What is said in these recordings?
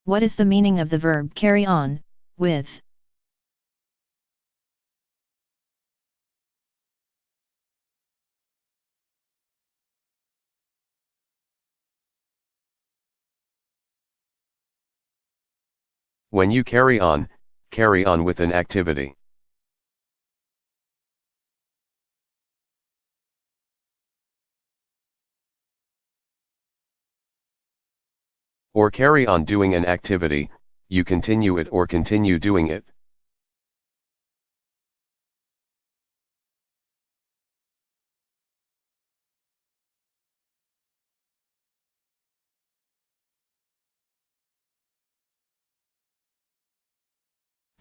What is the meaning of the verb carry on, with? When you carry on with an activity. Or carry on doing an activity, you continue it or continue doing it.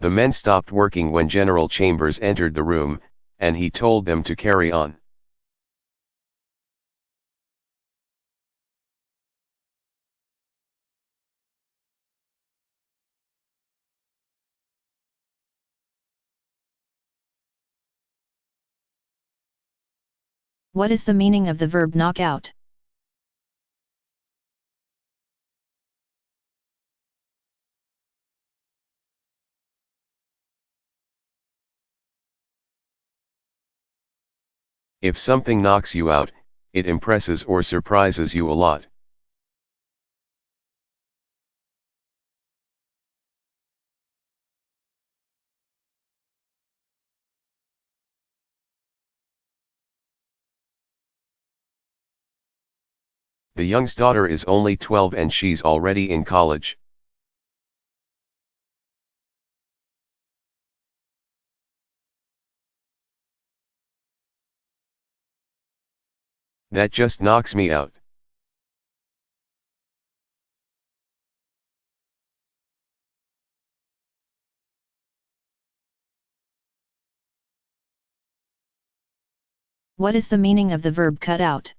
The men stopped working when General Chambers entered the room, and he told them to carry on. What is the meaning of the verb knock out? If something knocks you out, it impresses or surprises you a lot. The young's daughter is only 12 and she's already in college. That just knocks me out. What is the meaning of the verb cut out?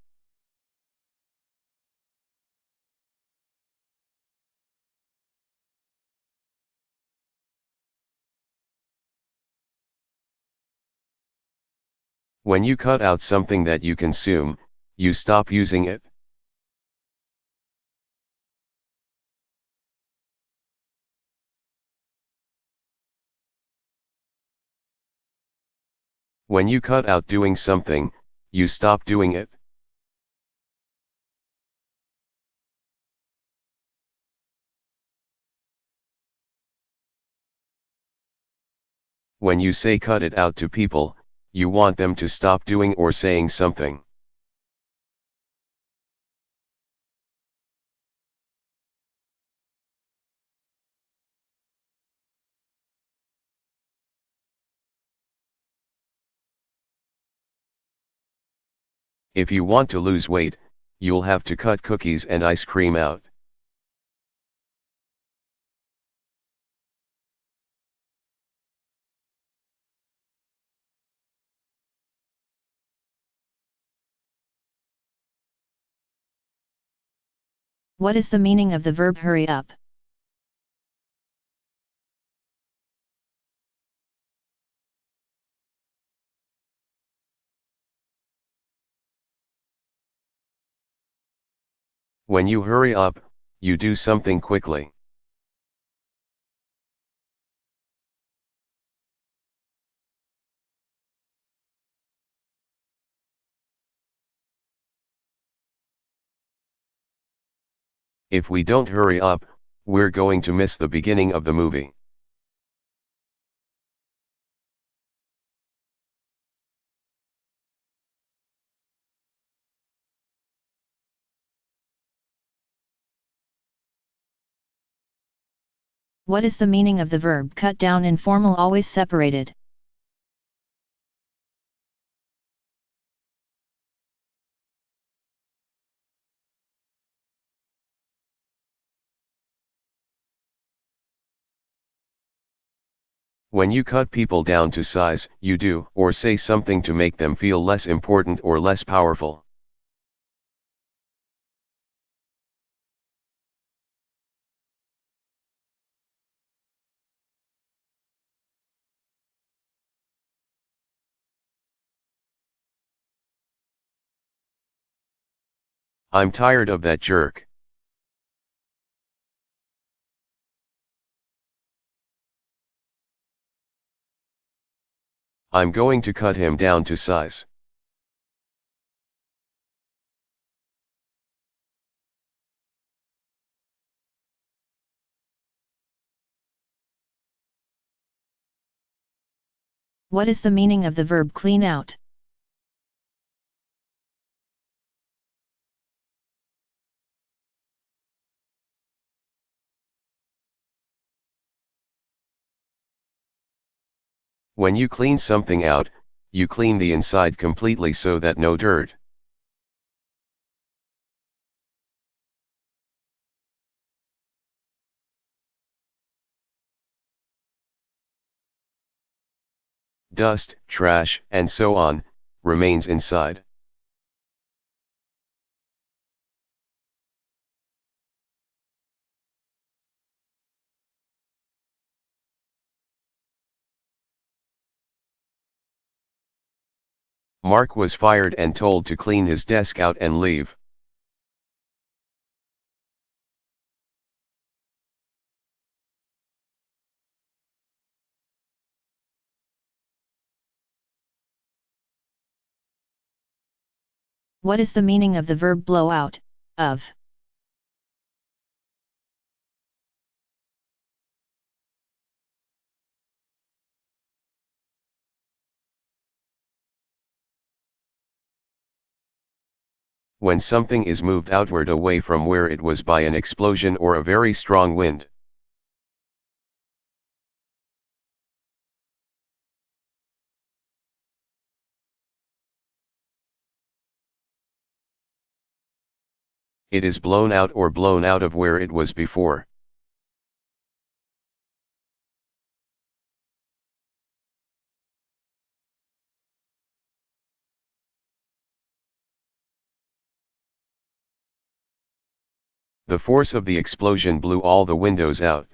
When you cut out something that you consume, you stop using it. When you cut out doing something, you stop doing it. When you say cut it out to people, you want them to stop doing or saying something. If you want to lose weight, you'll have to cut cookies and ice cream out. What is the meaning of the verb hurry up? When you hurry up, you do something quickly. If we don't hurry up, we're going to miss the beginning of the movie. What is the meaning of the verb cut down in formal always separated? When you cut people down to size, you do or say something to make them feel less important or less powerful. I'm tired of that jerk. I'm going to cut him down to size. What is the meaning of the verb clean out? When you clean something out, you clean the inside completely so that no dirt, dust, trash, and so on, remains inside. Mark was fired and told to clean his desk out and leave. What is the meaning of the verb blow out, of? When something is moved outward away from where it was by an explosion or a very strong wind. It is blown out or blown out of where it was before. The force of the explosion blew all the windows out.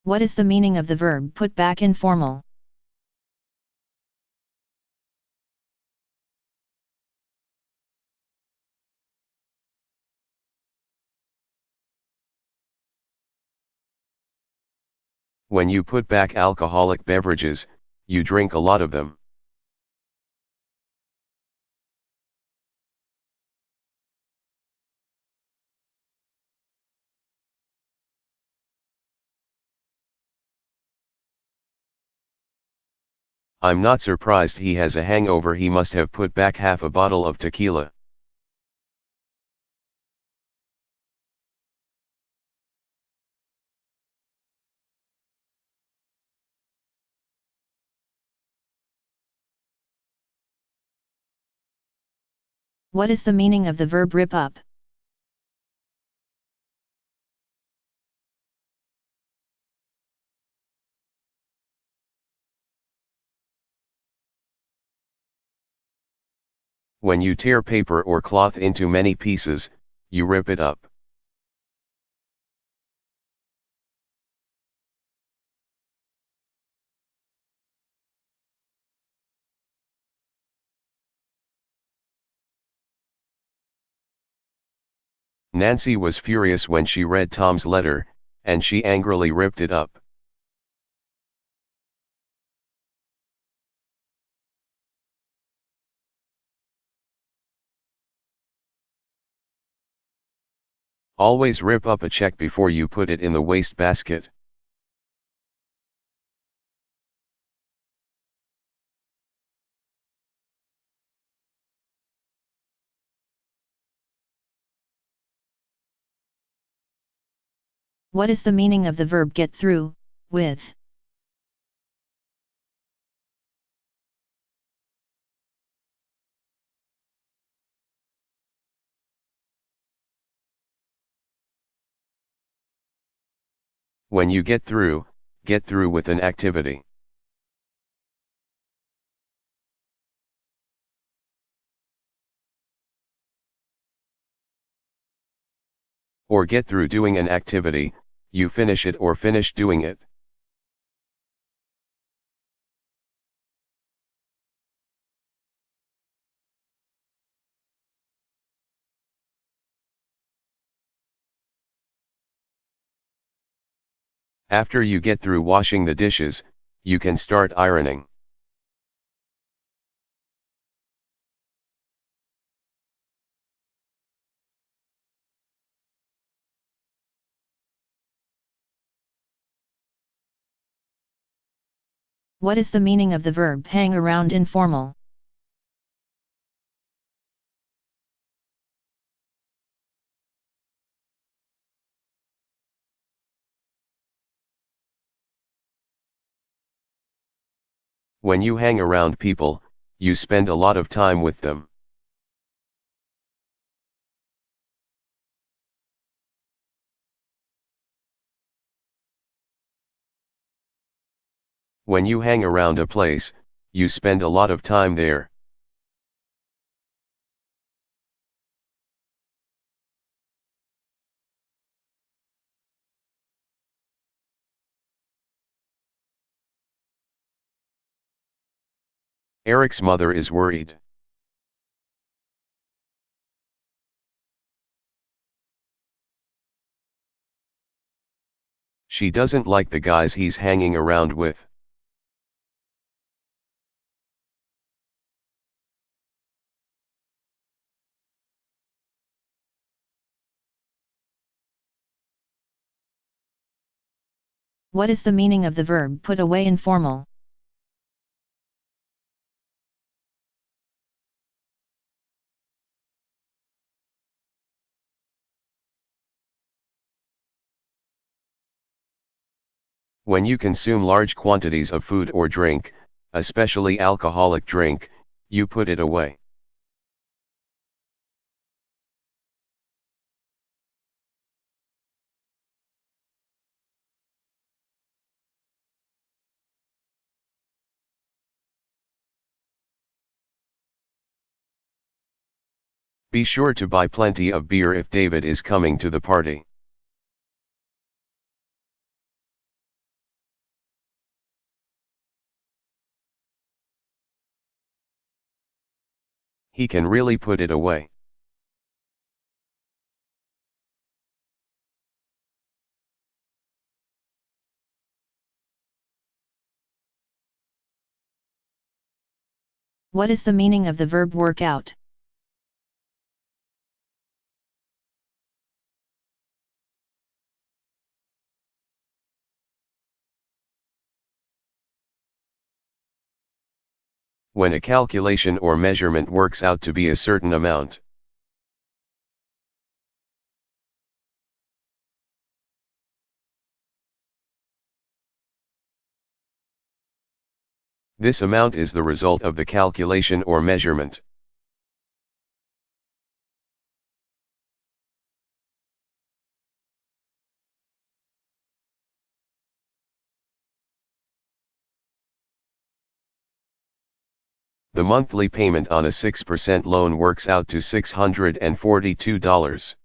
What is the meaning of the verb put back in formal? When you put back alcoholic beverages, you drink a lot of them. I'm not surprised he has a hangover. He must have put back half a bottle of tequila. What is the meaning of the verb rip up? When you tear paper or cloth into many pieces, you rip it up. Nancy was furious when she read Tom's letter, and she angrily ripped it up. Always rip up a check before you put it in the waste basket. What is the meaning of the verb get through, with? When you get through with an activity. Or get through doing an activity, you finish it or finish doing it. After you get through washing the dishes, you can start ironing. What is the meaning of the verb hang around informal? When you hang around people, you spend a lot of time with them. When you hang around a place, you spend a lot of time there. Eric's mother is worried. She doesn't like the guys he's hanging around with. What is the meaning of the verb put away informal? When you consume large quantities of food or drink, especially alcoholic drink, you put it away. Be sure to buy plenty of beer if David is coming to the party. He can really put it away. What is the meaning of the verb work out? When a calculation or measurement works out to be a certain amount. This amount is the result of the calculation or measurement. The monthly payment on a 6% loan works out to $642.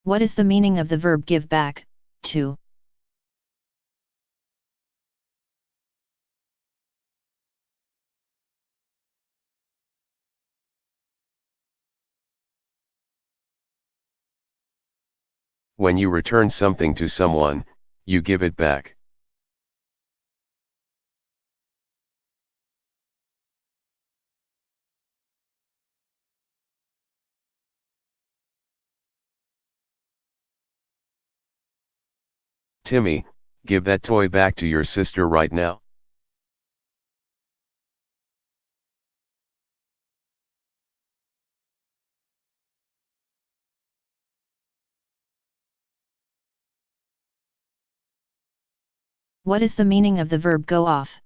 What is the meaning of the verb give back, to? When you return something to someone, you give it back. Timmy, give that toy back to your sister right now. What is the meaning of the verb go off?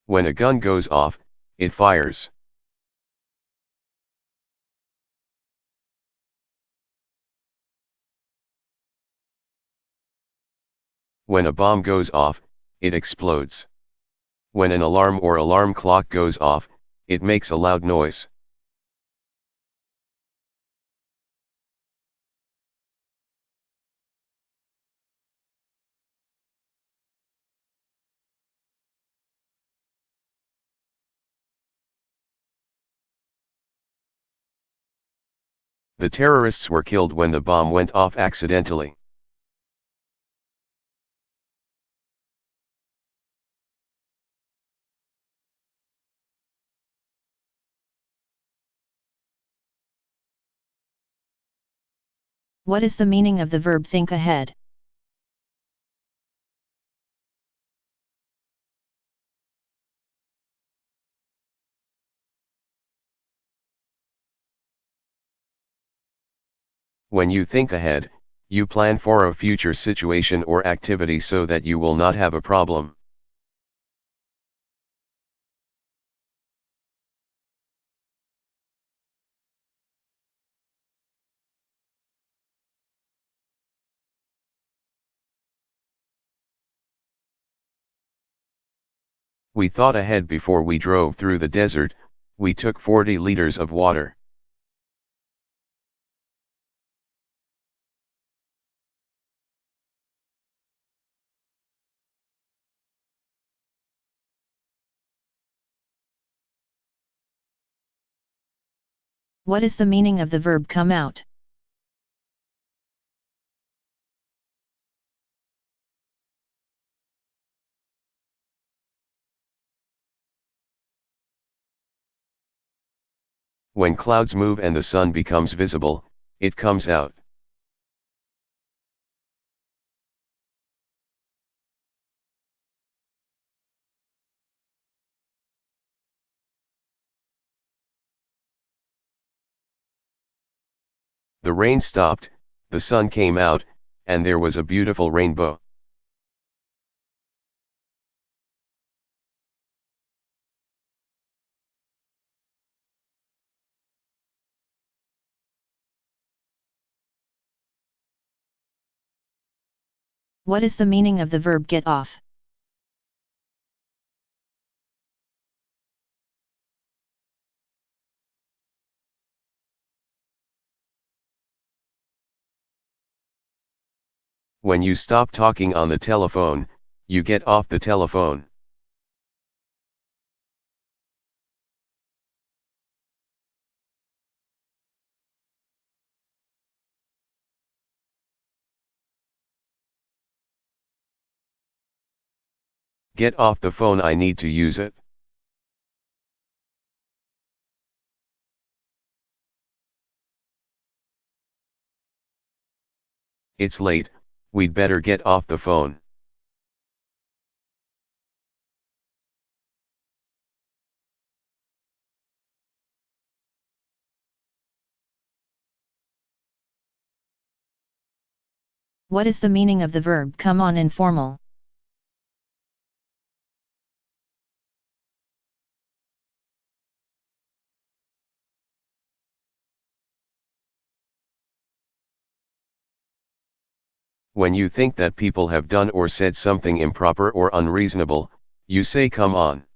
When a gun goes off, it fires. When a bomb goes off, it explodes. When an alarm or alarm clock goes off, it makes a loud noise. The terrorists were killed when the bomb went off accidentally. What is the meaning of the verb think ahead? When you think ahead, you plan for a future situation or activity so that you will not have a problem. We thought ahead before we drove through the desert. We took 40 liters of water. What is the meaning of the verb come out? When clouds move and the sun becomes visible, it comes out. The rain stopped, the sun came out, and there was a beautiful rainbow. What is the meaning of the verb get off? When you stop talking on the telephone, you get off the telephone. Get off the phone, I need to use it. It's late, we'd better get off the phone. What is the meaning of the verb come on informal? When you think that people have done or said something improper or unreasonable, you say come on.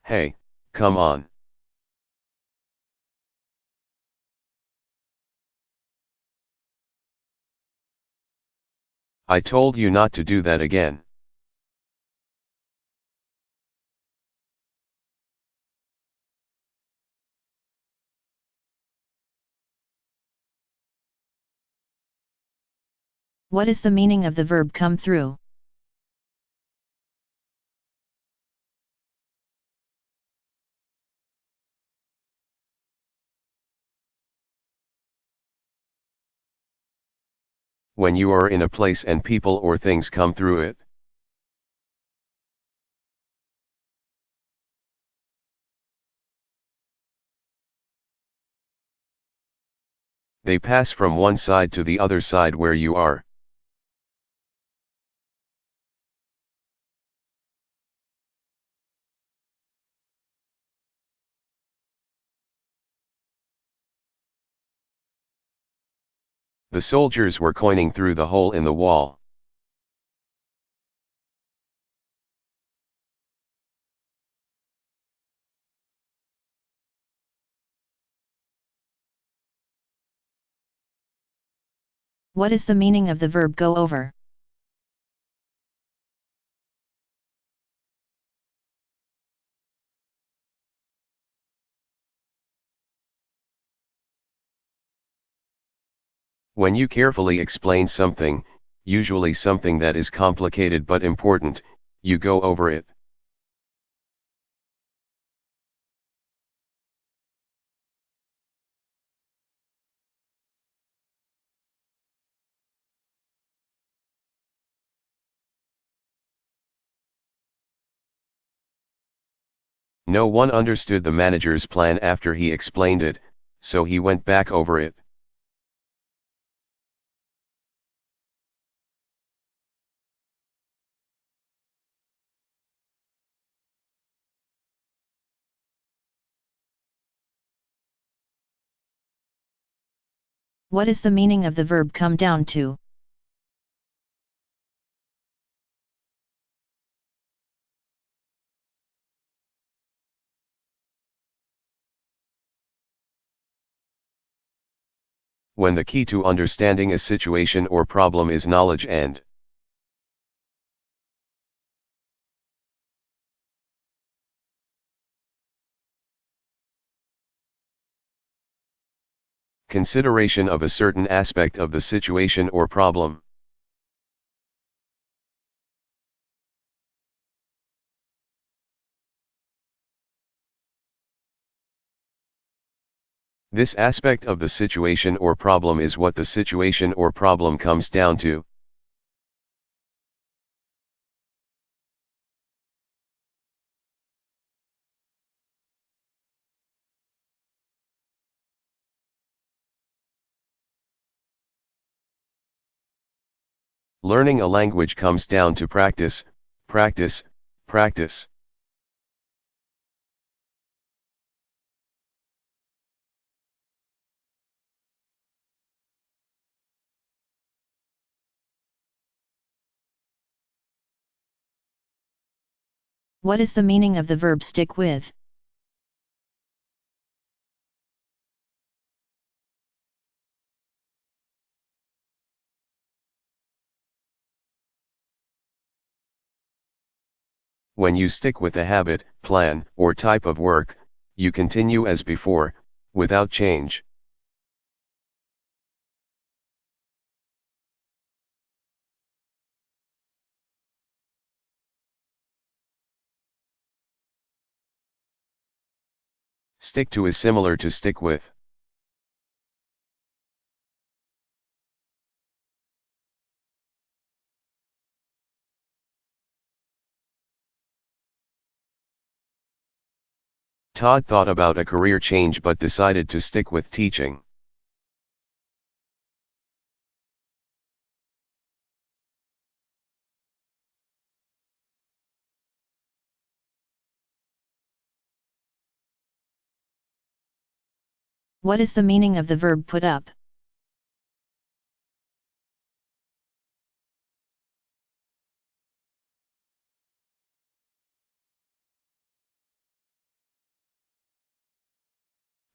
Hey, come on. I told you not to do that again. What is the meaning of the verb come through? When you are in a place and people or things come through it. They pass from one side to the other side where you are. The soldiers were coining through the hole in the wall. What is the meaning of the verb go over? When you carefully explain something, usually something that is complicated but important, you go over it. No one understood the manager's plan after he explained it, so he went back over it. What is the meaning of the verb come down to? When the key to understanding a situation or problem is knowledge and consideration of a certain aspect of the situation or problem. This aspect of the situation or problem is what the situation or problem comes down to. Learning a language comes down to practice, practice, practice. What is the meaning of the verb stick with? When you stick with a habit, plan, or type of work, you continue as before, without change. Stick to is similar to stick with. Todd thought about a career change but decided to stick with teaching. What is the meaning of the verb put up?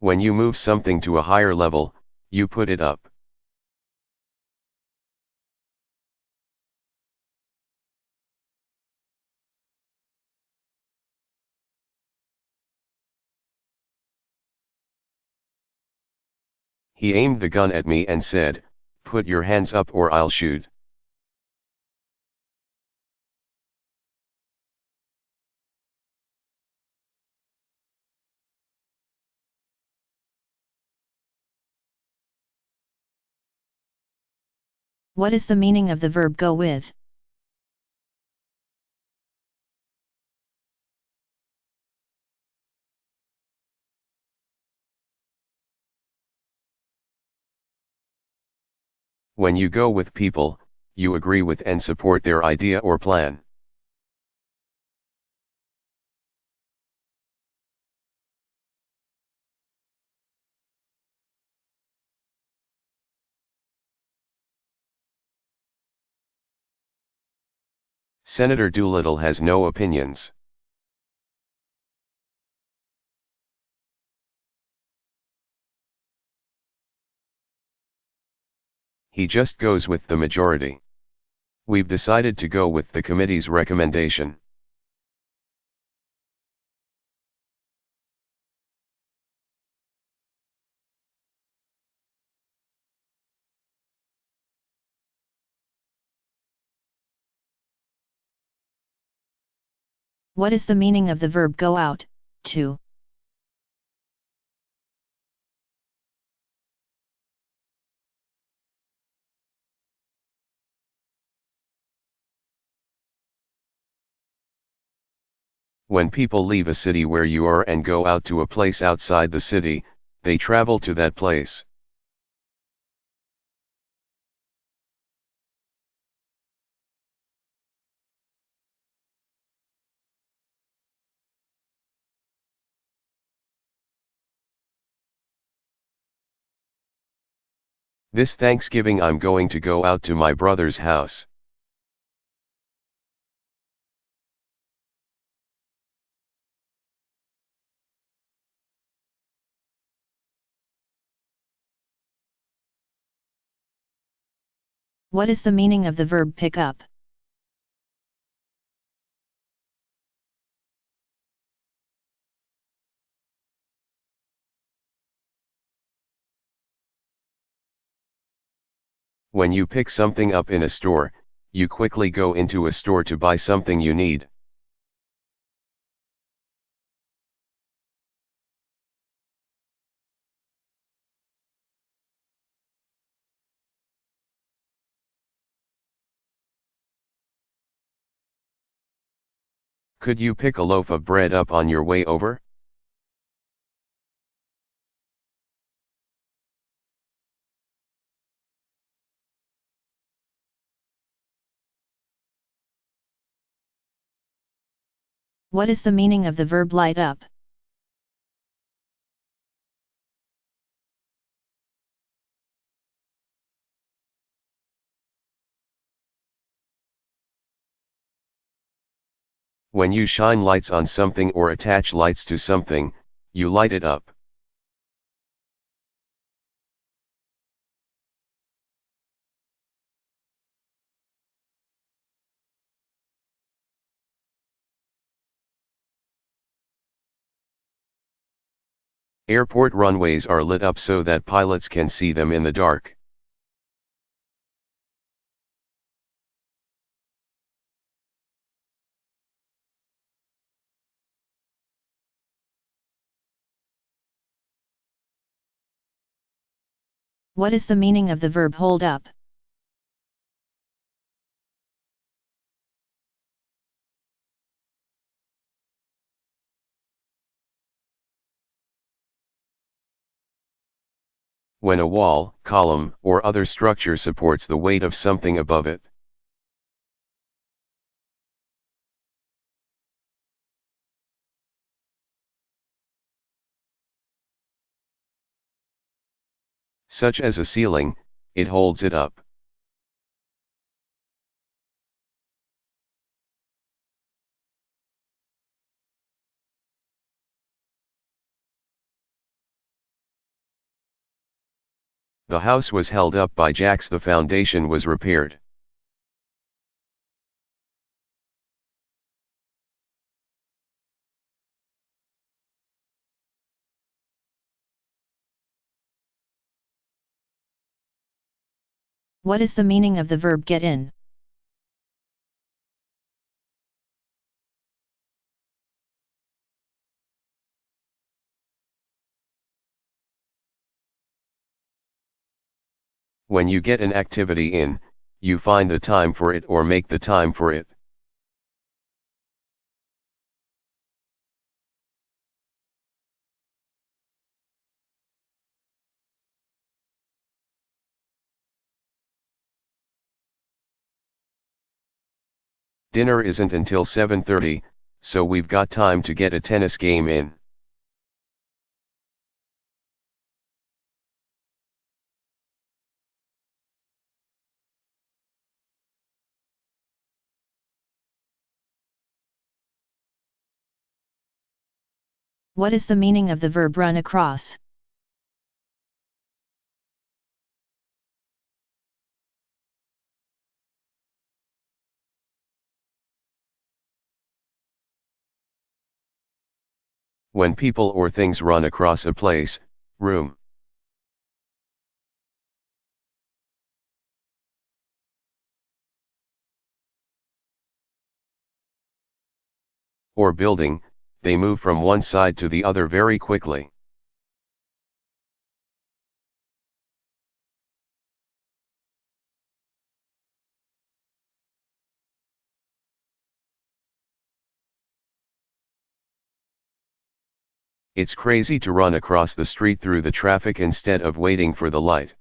When you move something to a higher level, you put it up. He aimed the gun at me and said, "Put your hands up or I'll shoot." What is the meaning of the verb go with? When you go with people, you agree with and support their idea or plan. Senator Doolittle has no opinions. He just goes with the majority. We've decided to go with the committee's recommendation. What is the meaning of the verb go out, to? When people leave a city where you are and go out to a place outside the city, they travel to that place. This Thanksgiving I'm going to go out to my brother's house. What is the meaning of the verb pick up? When you pick something up in a store, you quickly go into a store to buy something you need. Could you pick a loaf of bread up on your way over? What is the meaning of the verb light up? When you shine lights on something or attach lights to something, you light it up. Airport runways are lit up so that pilots can see them in the dark. What is the meaning of the verb hold up? When a wall, column, or other structure supports the weight of something above it. Such as a ceiling, it holds it up. The house was held up by jacks. The foundation was repaired. What is the meaning of the verb get in? When you get an activity in, you find the time for it or make the time for it. Dinner isn't until 7:30, so we've got time to get a tennis game in. What is the meaning of the verb run across? When people or things run across a place, room, or building, they move from one side to the other very quickly. It's crazy to run across the street through the traffic instead of waiting for the light.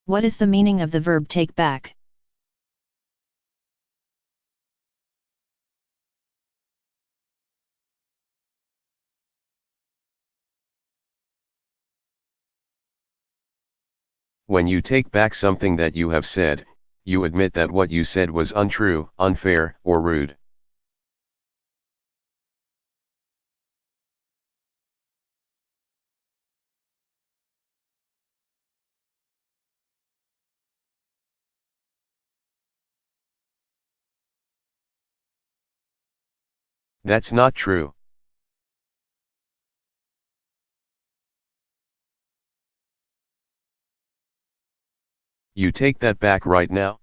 What is the meaning of the verb take back? When you take back something that you have said, you admit that what you said was untrue, unfair, or rude. That's not true. You take that back right now?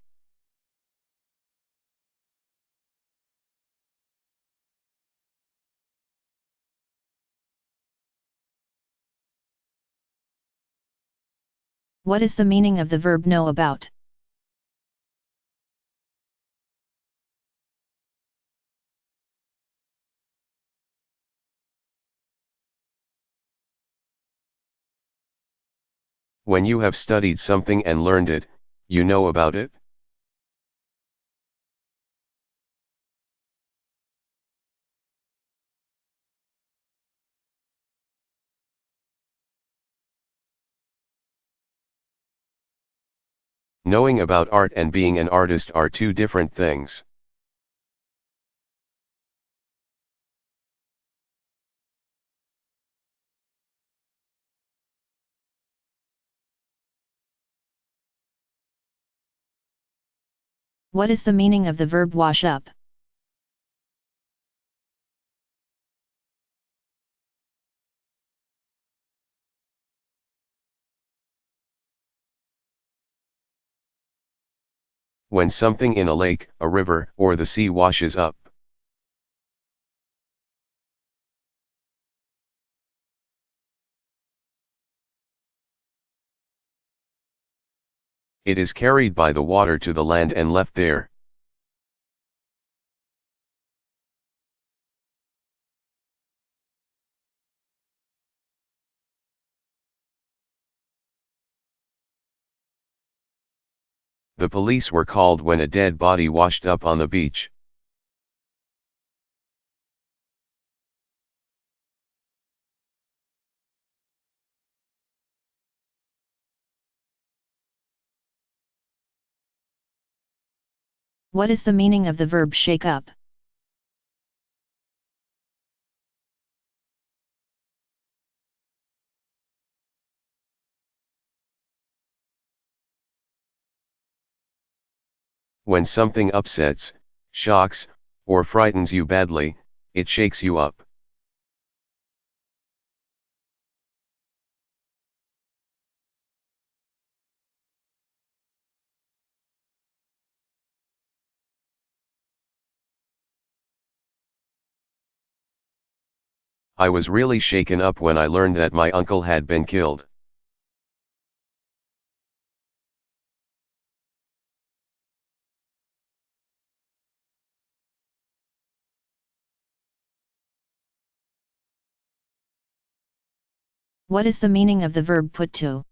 What is the meaning of the verb know about? When you have studied something and learned it, you know about it? Knowing about art and being an artist are two different things. What is the meaning of the verb wash up? When something in a lake, a river, or the sea washes up. It is carried by the water to the land and left there. The police were called when a dead body washed up on the beach. What is the meaning of the verb shake up? When something upsets, shocks, or frightens you badly, it shakes you up. I was really shaken up when I learned that my uncle had been killed. What is the meaning of the verb put to?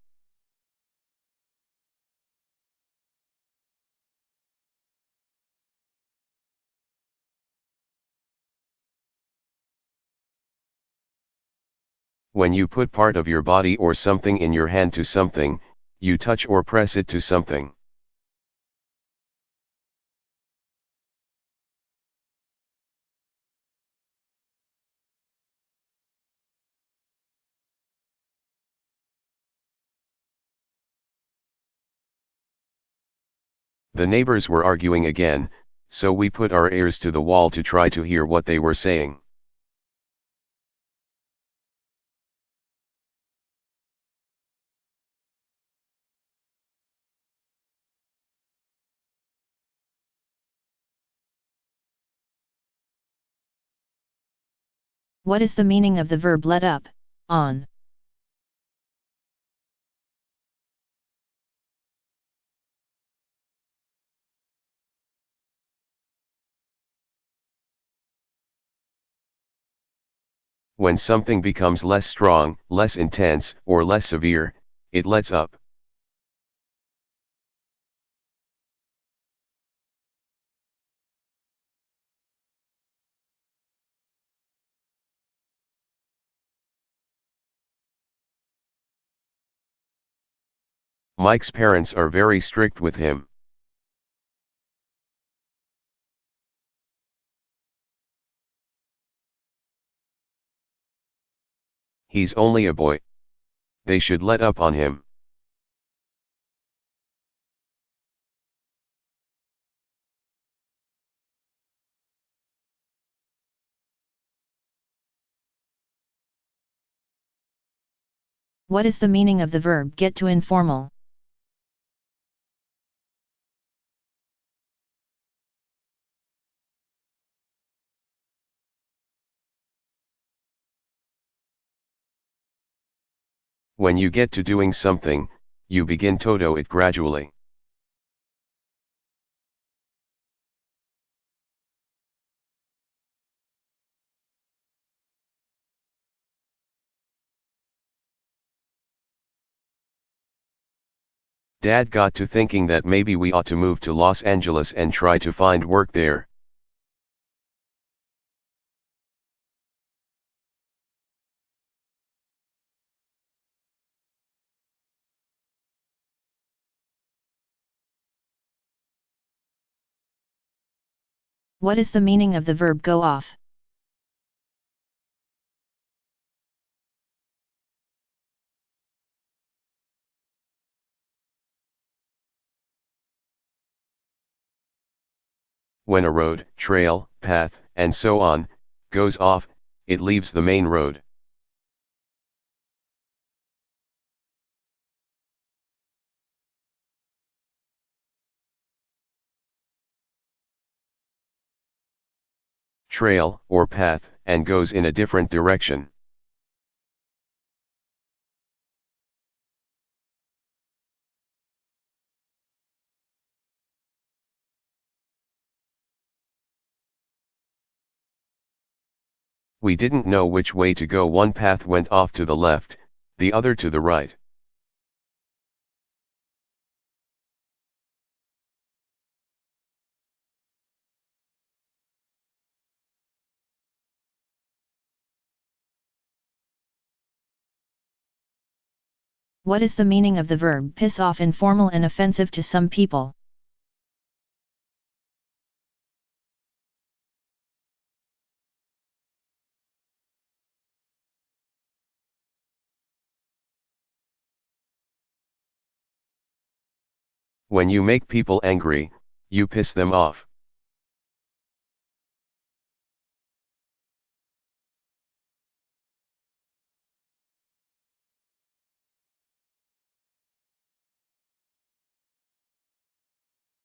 When you put part of your body or something in your hand to something, you touch or press it to something. The neighbors were arguing again, so we put our ears to the wall to try to hear what they were saying. What is the meaning of the verb let up, on? When something becomes less strong, less intense, or less severe, it lets up. Mike's parents are very strict with him. He's only a boy. They should let up on him. What is the meaning of the verb get to informal? When you get to doing something, you begin to do it gradually. Dad got to thinking that maybe we ought to move to Los Angeles and try to find work there. What is the meaning of the verb go off? When a road, trail, path, and so on, goes off, it leaves the main road. Trail, or path, and goes in a different direction. We didn't know which way to go. One path went off to the left, the other to the right. What is the meaning of the verb piss off informal and offensive to some people? When you make people angry, you piss them off.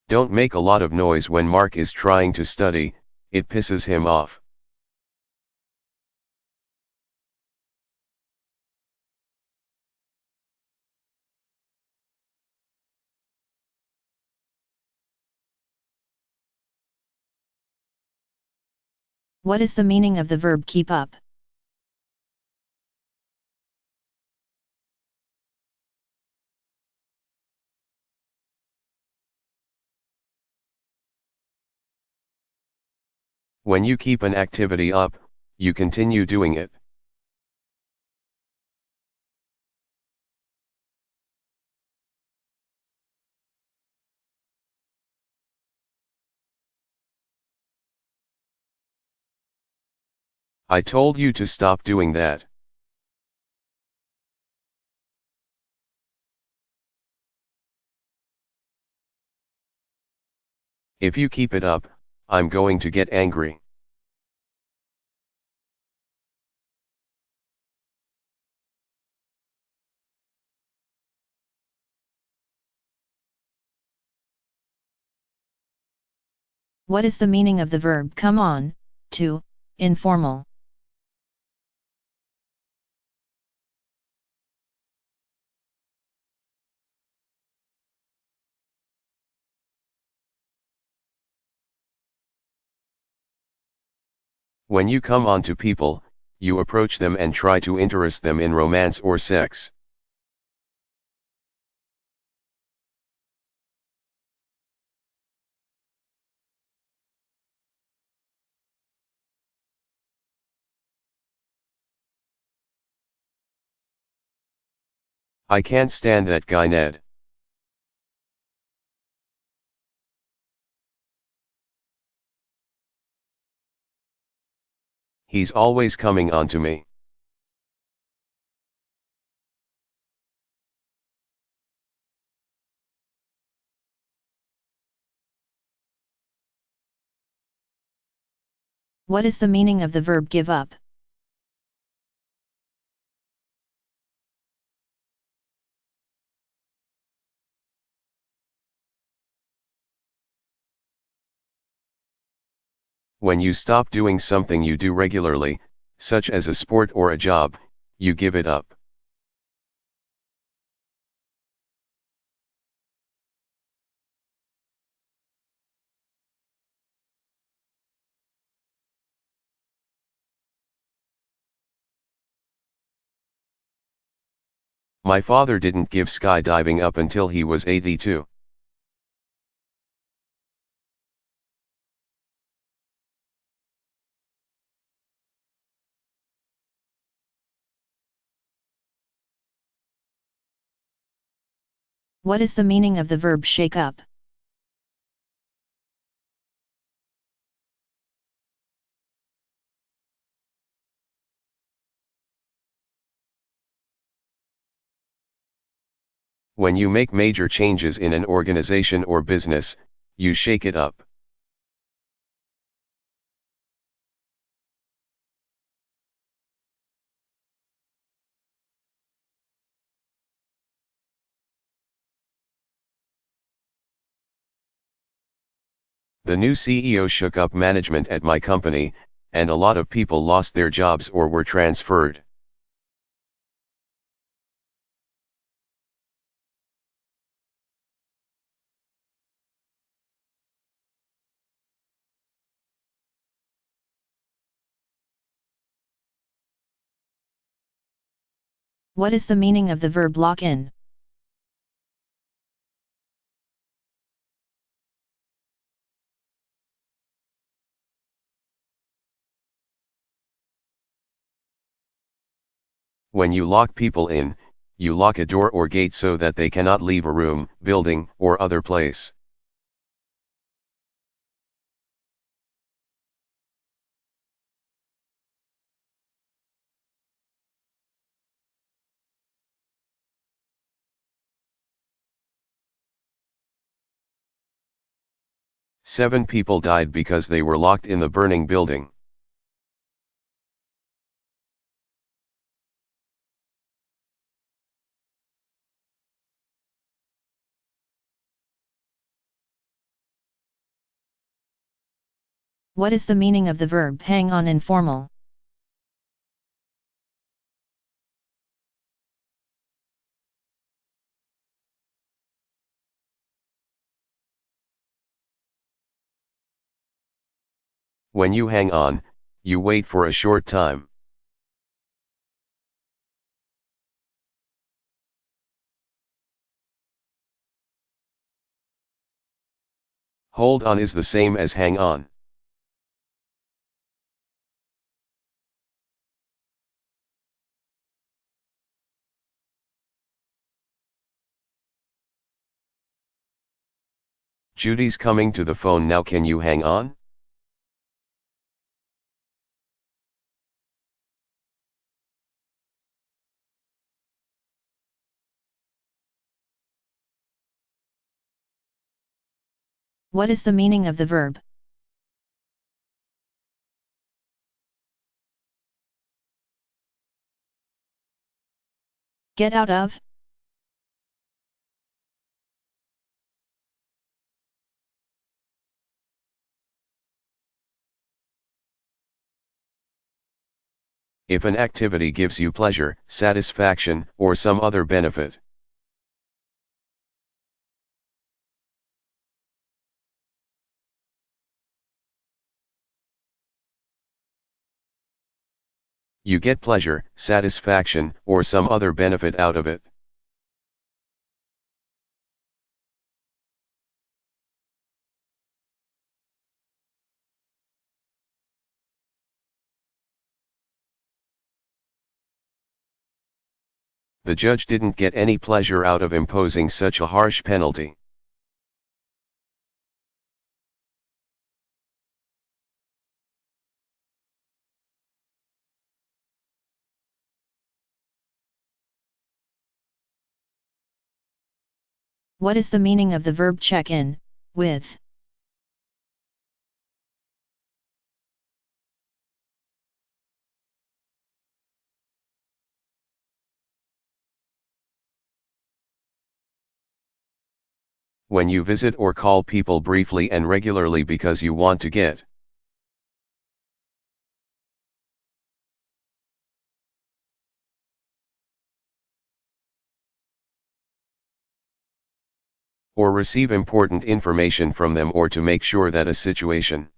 Don't make a lot of noise when Mark is trying to study, it pisses him off. What is the meaning of the verb keep up? When you keep an activity up, you continue doing it. I told you to stop doing that. If you keep it up, I'm going to get angry. What is the meaning of the verb come on, to, informal? When you come on to people, you approach them and try to interest them in romance or sex. I can't stand that guy Ned. He's always coming on to me. What is the meaning of the verb give up? When you stop doing something you do regularly, such as a sport or a job, you give it up. My father didn't give skydiving up until he was 82. What is the meaning of the verb shake up? When you make major changes in an organization or business, you shake it up. The new CEO shook up management at my company, and a lot of people lost their jobs or were transferred. What is the meaning of the verb lock in? When you lock people in, you lock a door or gate so that they cannot leave a room, building, or other place. Seven people died because they were locked in the burning building. What is the meaning of the verb hang on informal? When you hang on, you wait for a short time. Hold on is the same as hang on. Judy's coming to the phone now, can you hang on? What is the meaning of the verb? Get out of? If an activity gives you pleasure, satisfaction, or some other benefit. You get pleasure, satisfaction, or some other benefit out of it. The judge didn't get any pleasure out of imposing such a harsh penalty. What is the meaning of the verb check in, with? When you visit or call people briefly and regularly because you want to get or receive important information from them or to make sure that a situation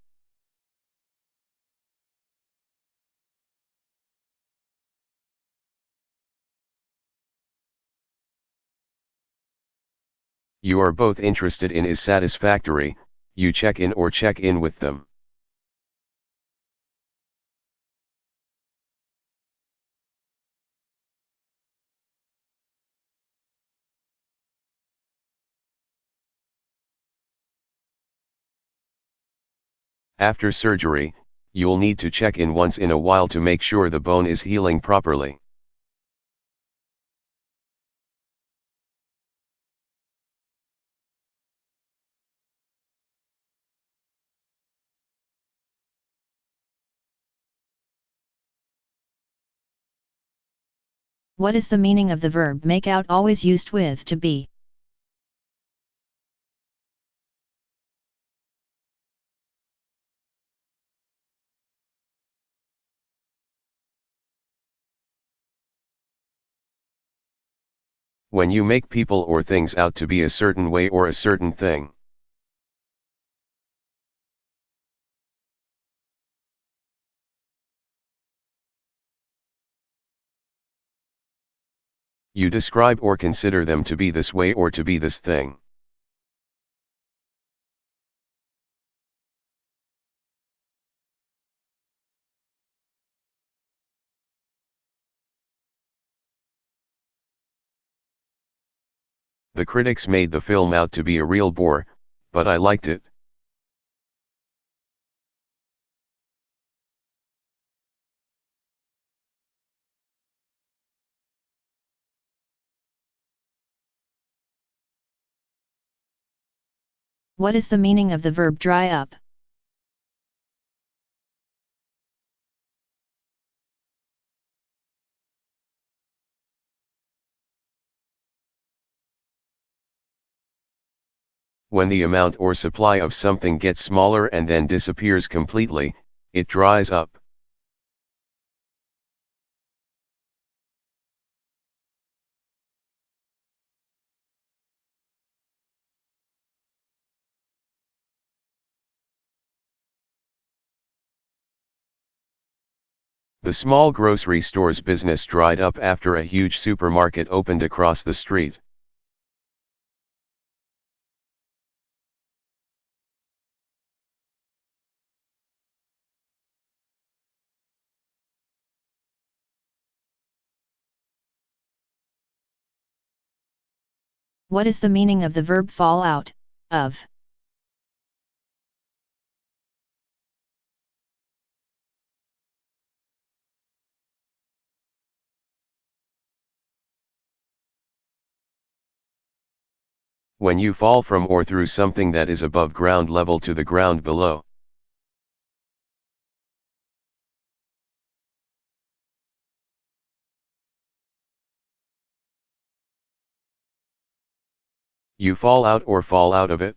you are both interested in is satisfactory, you check in or check in with them. After surgery, you'll need to check in once in a while to make sure the bone is healing properly. What is the meaning of the verb make out always used with to be? When you make people or things out to be a certain way or a certain thing. You describe or consider them to be this way or to be this thing. The critics made the film out to be a real bore, but I liked it. What is the meaning of the verb dry up? When the amount or supply of something gets smaller and then disappears completely, it dries up. The small grocery store's business dried up after a huge supermarket opened across the street. What is the meaning of the verb fall out, of? When you fall from or through something that is above ground level to the ground below. You fall out or fall out of it.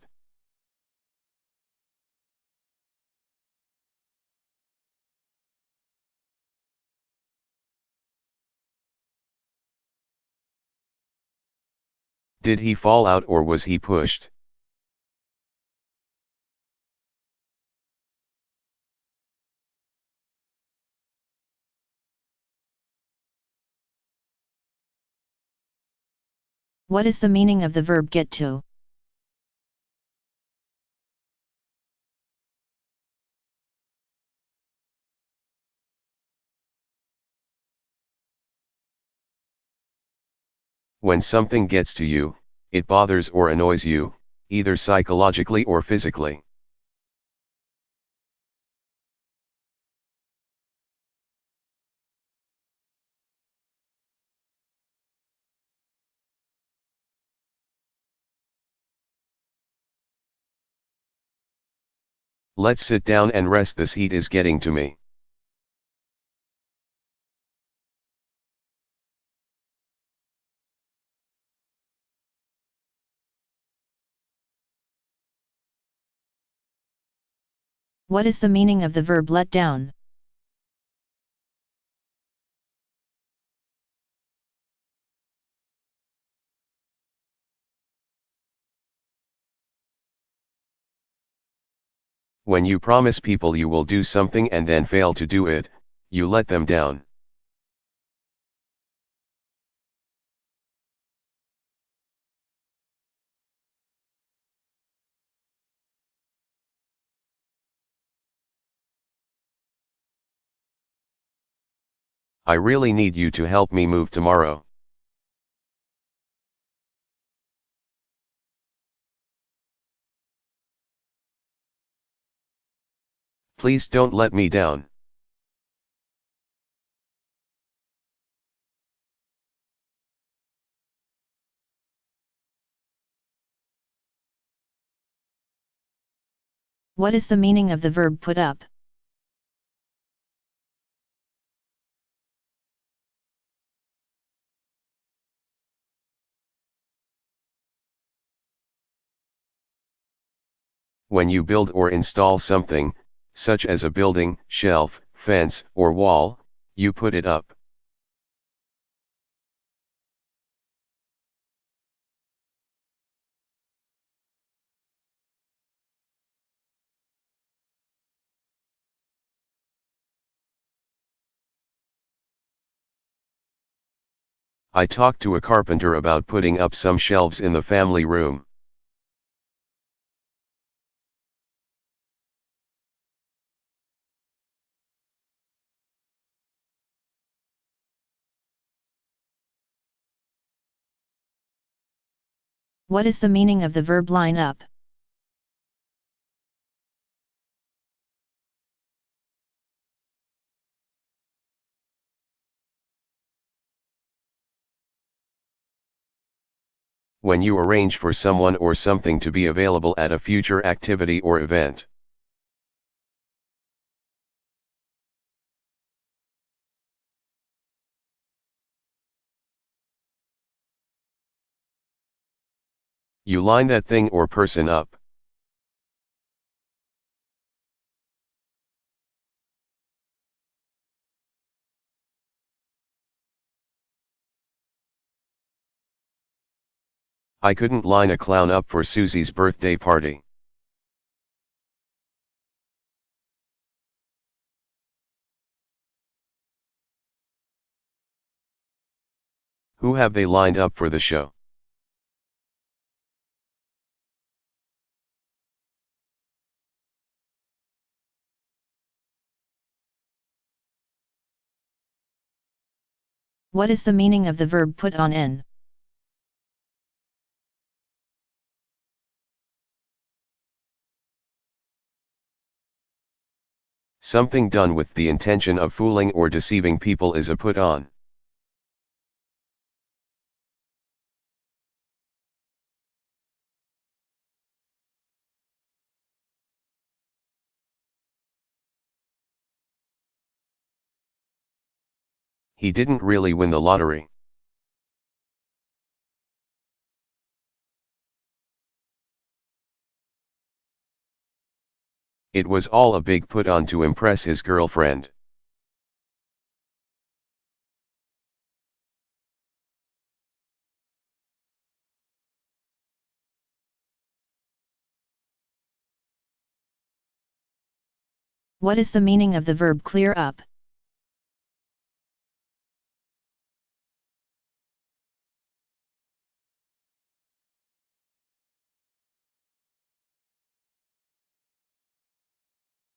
Did he fall out or was he pushed? What is the meaning of the verb get to? When something gets to you, it bothers or annoys you, either psychologically or physically. Let's sit down and rest, this heat is getting to me. What is the meaning of the verb let down? When you promise people you will do something and then fail to do it, you let them down. I really need you to help me move tomorrow. Please don't let me down. What is the meaning of the verb put up? When you build or install something, such as a building, shelf, fence, or wall, you put it up. I talked to a carpenter about putting up some shelves in the family room. What is the meaning of the verb line up? When you arrange for someone or something to be available at a future activity or event. You line that thing or person up. I couldn't line a clown up for Susie's birthday party. Who have they lined up for the show? What is the meaning of the verb put on in? Something done with the intention of fooling or deceiving people is a put on. He didn't really win the lottery. It was all a big put on to impress his girlfriend. What is the meaning of the verb clear up?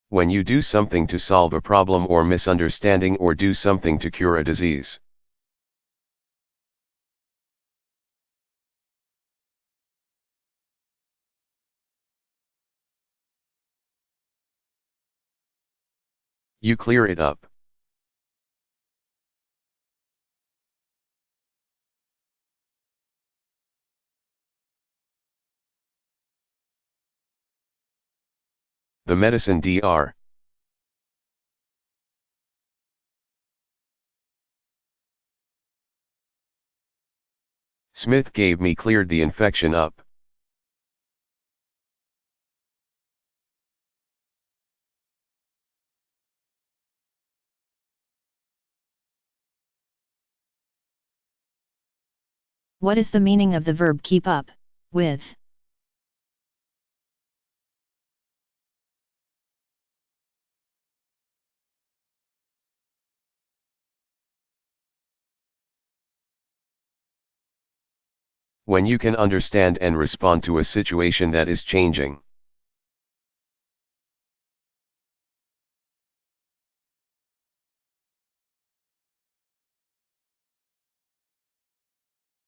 When you do something to solve a problem or misunderstanding or do something to cure a disease. You clear it up. The medicine Dr. Smith gave me cleared the infection up. What is the meaning of the verb keep up, with? When you can understand and respond to a situation that is changing.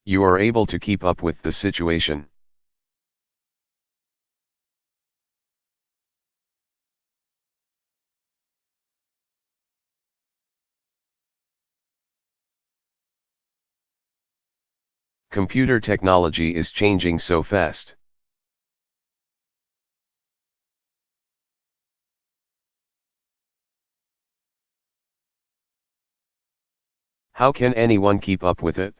You are able to keep up with the situation. Computer technology is changing so fast. How can anyone keep up with it?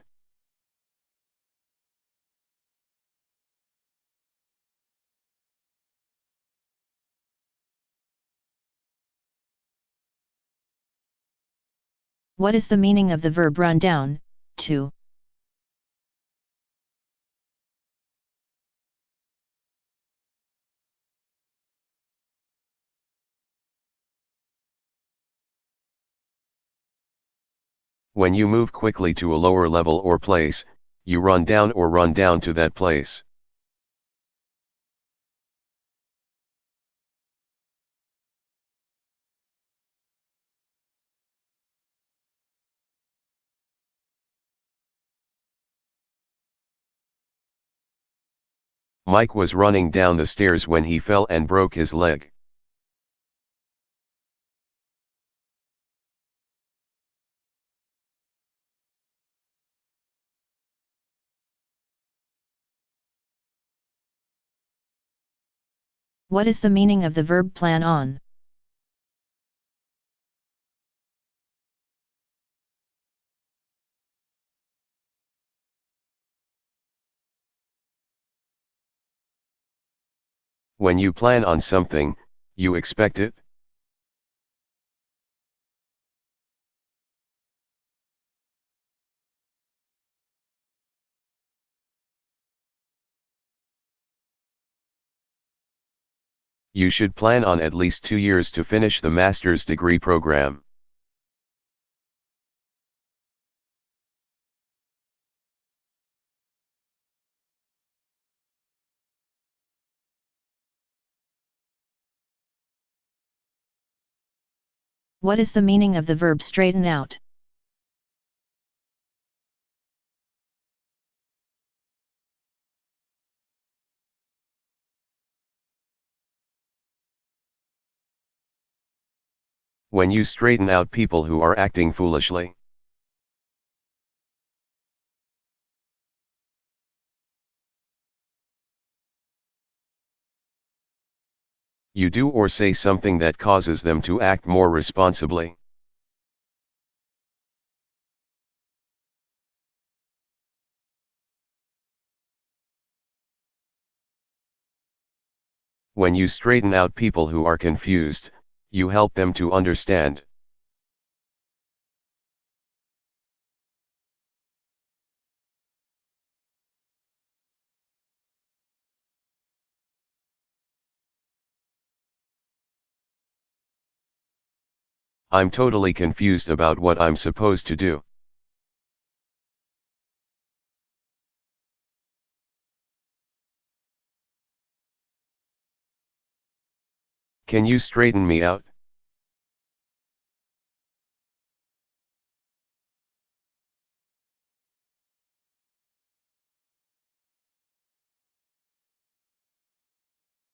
What is the meaning of the verb run down, to? When you move quickly to a lower level or place, you run down or run down to that place. Mike was running down the stairs when he fell and broke his leg. What is the meaning of the verb plan on? When you plan on something, you expect it. You should plan on at least 2 years to finish the master's degree program. What is the meaning of the verb straighten out? When you straighten out people who are acting foolishly. You do or say something that causes them to act more responsibly. When you straighten out people who are confused, you help them to understand. I'm totally confused about what I'm supposed to do. Can you straighten me out?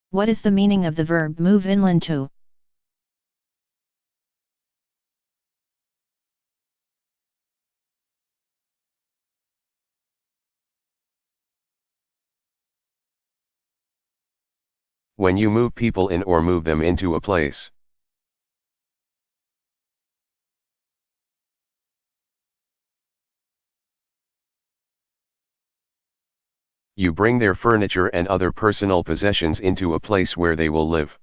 What is the meaning of the verb move inland to? When you move people in or move them into a place. You bring their furniture and other personal possessions into a place where they will live.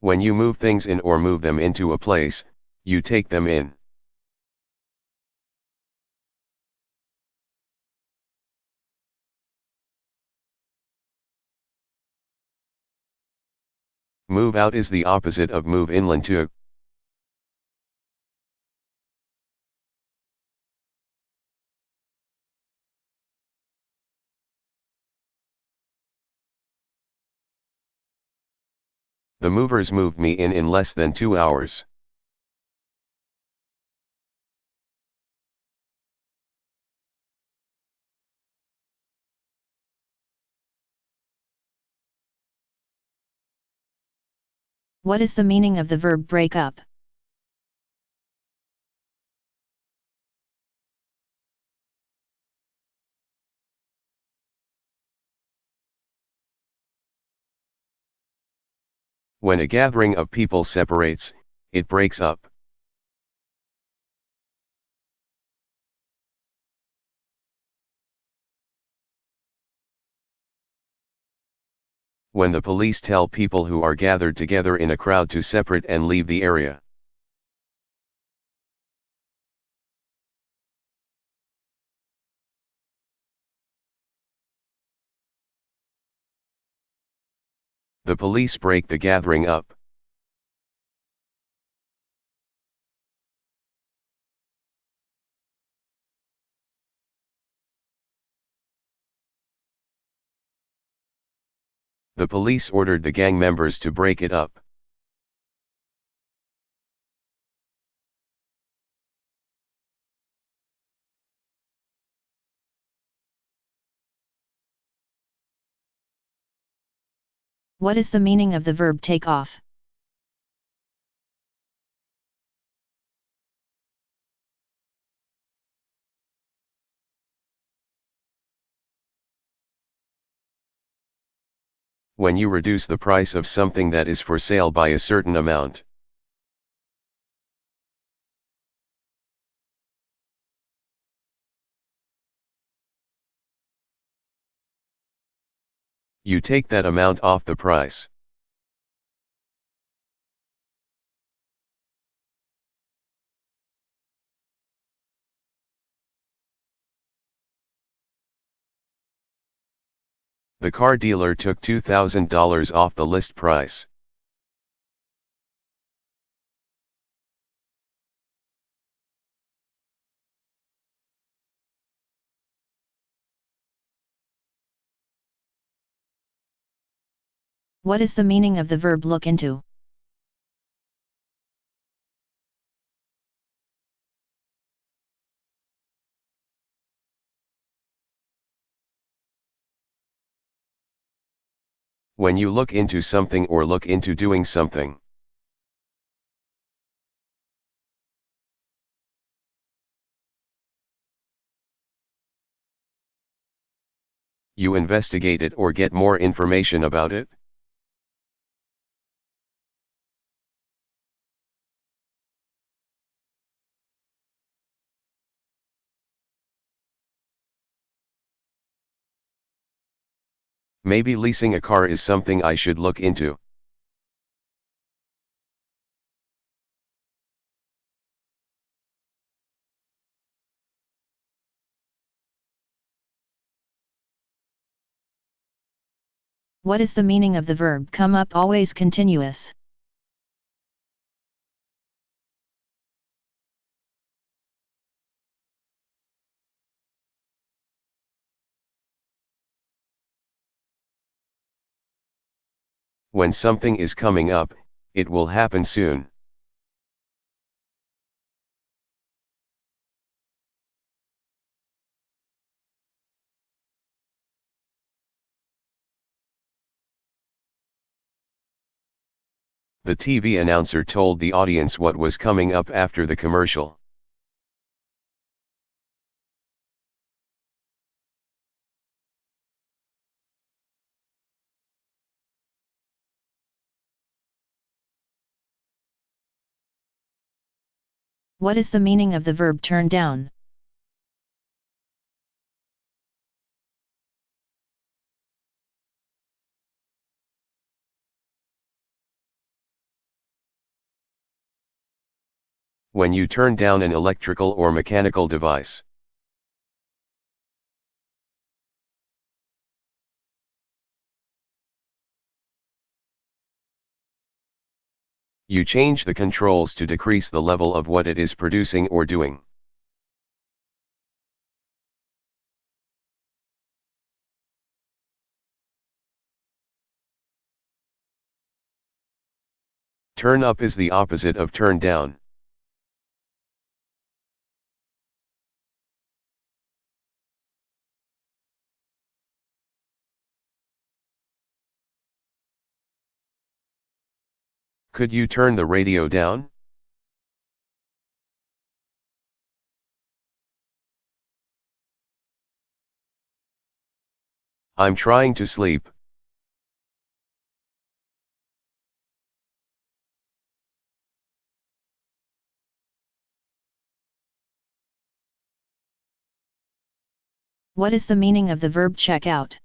When you move things in or move them into a place, you take them in. Move out is the opposite of move inland to. The movers moved me in less than 2 hours. What is the meaning of the verb break up? When a gathering of people separates, it breaks up. When the police tell people who are gathered together in a crowd to separate and leave the area. The police break the gathering up. The police ordered the gang members to break it up. What is the meaning of the verb take off? When you reduce the price of something that is for sale by a certain amount. You take that amount off the price. The car dealer took $2,000 off the list price. What is the meaning of the verb look into? When you look into something or look into doing something. You investigate it or get more information about it. Maybe leasing a car is something I should look into. What is the meaning of the verb come up always continuous? When something is coming up, it will happen soon. The TV announcer told the audience what was coming up after the commercial. What is the meaning of the verb turn down? When you turn down an electrical or mechanical device. You change the controls to decrease the level of what it is producing or doing. Turn up is the opposite of turn down. Could you turn the radio down? I'm trying to sleep. What is the meaning of the verb check out?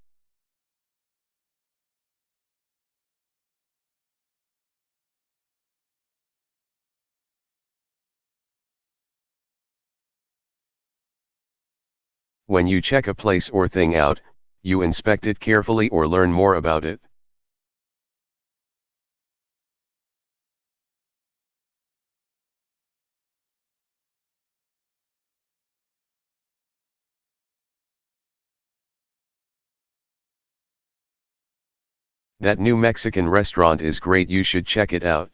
When you check a place or thing out, you inspect it carefully or learn more about it. That new Mexican restaurant is great, you should check it out.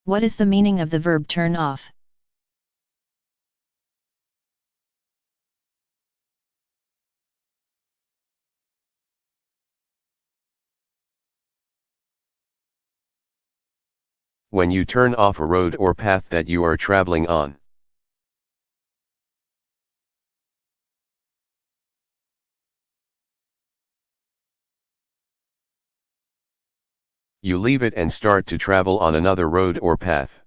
What is the meaning of the verb turn off? When you turn off a road or path that you are traveling on. You leave it and start to travel on another road or path.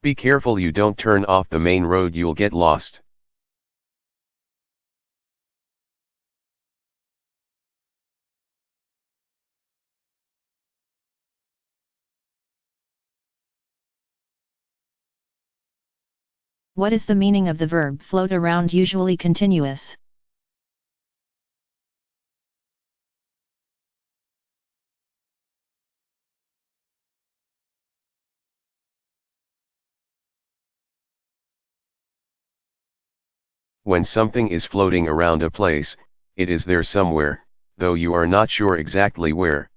Be careful you don't turn off the main road, you'll get lost. What is the meaning of the verb float around usually continuous? When something is floating around a place, it is there somewhere, though you are not sure exactly where.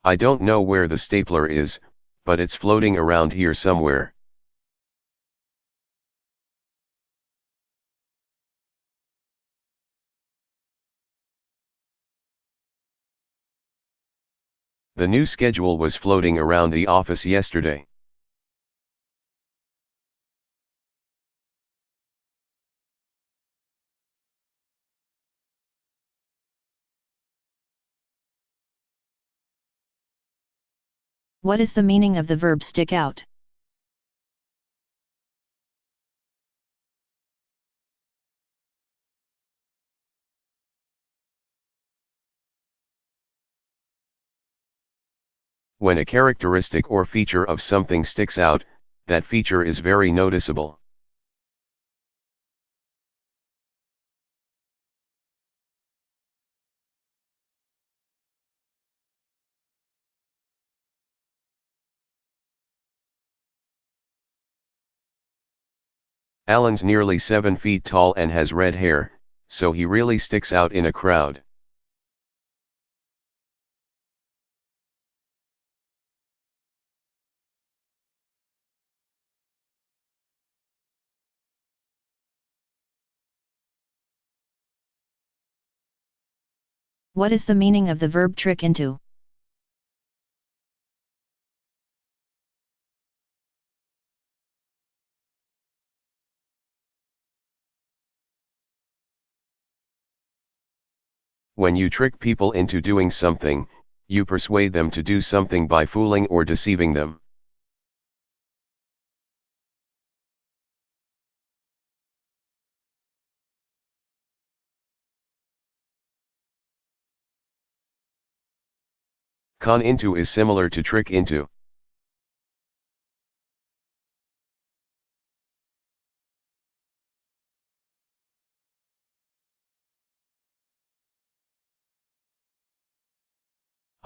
I don't know where the stapler is, but it's floating around here somewhere. The new schedule was floating around the office yesterday. What is the meaning of the verb stick out? When a characteristic or feature of something sticks out, that feature is very noticeable. Alan's nearly 7 feet tall and has red hair, so he really sticks out in a crowd. What is the meaning of the verb trick into? When you trick people into doing something, you persuade them to do something by fooling or deceiving them. Con into is similar to trick into.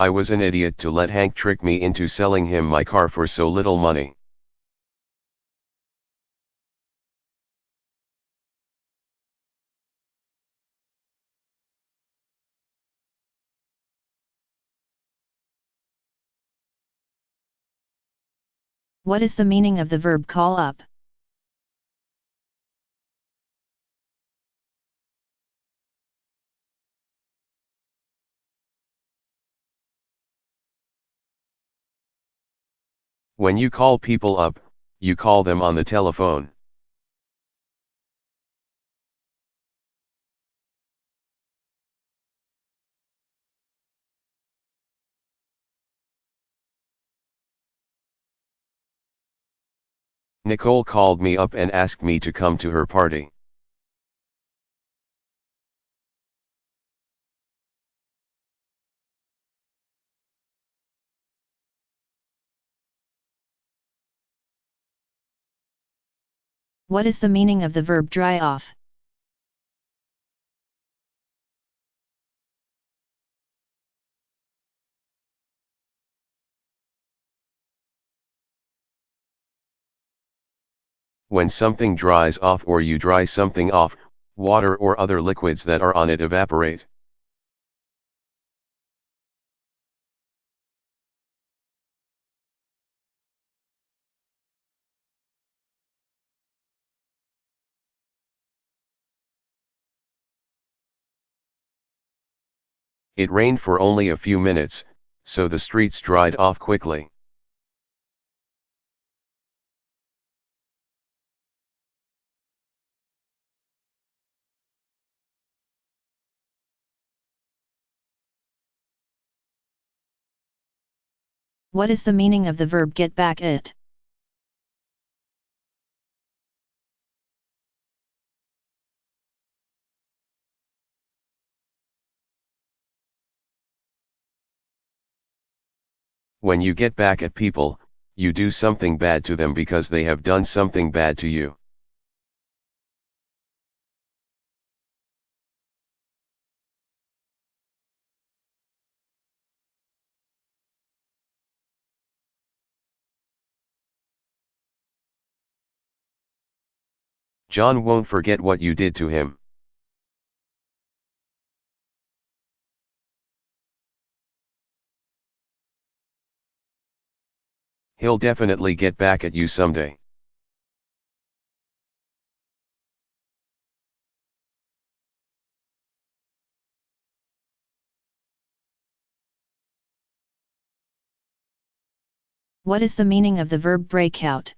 I was an idiot to let Hank trick me into selling him my car for so little money. What is the meaning of the verb call up? When you call people up, you call them on the telephone. Nicole called me up and asked me to come to her party. What is the meaning of the verb dry off? When something dries off or you dry something off, water or other liquids that are on it evaporate. It rained for only a few minutes, so the streets dried off quickly. What is the meaning of the verb get back at? When you get back at people, you do something bad to them because they have done something bad to you. John won't forget what you did to him. He'll definitely get back at you someday. What is the meaning of the verb break out?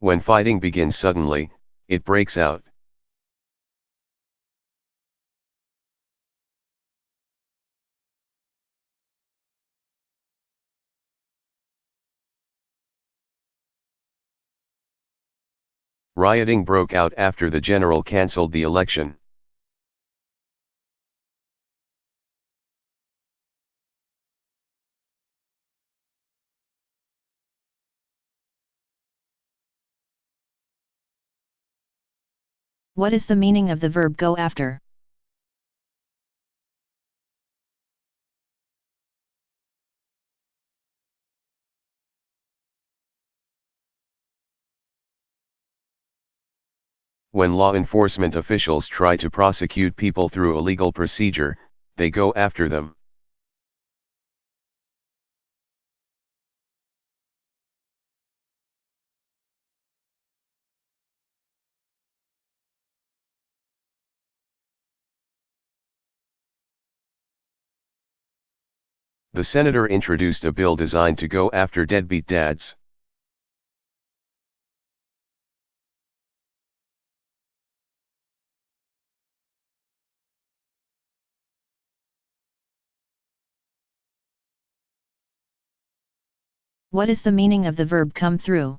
When fighting begins suddenly, it breaks out. Rioting broke out after the general cancelled the election. What is the meaning of the verb go after? When law enforcement officials try to prosecute people through a legal procedure, they go after them. The senator introduced a bill designed to go after deadbeat dads. What is the meaning of the verb come through?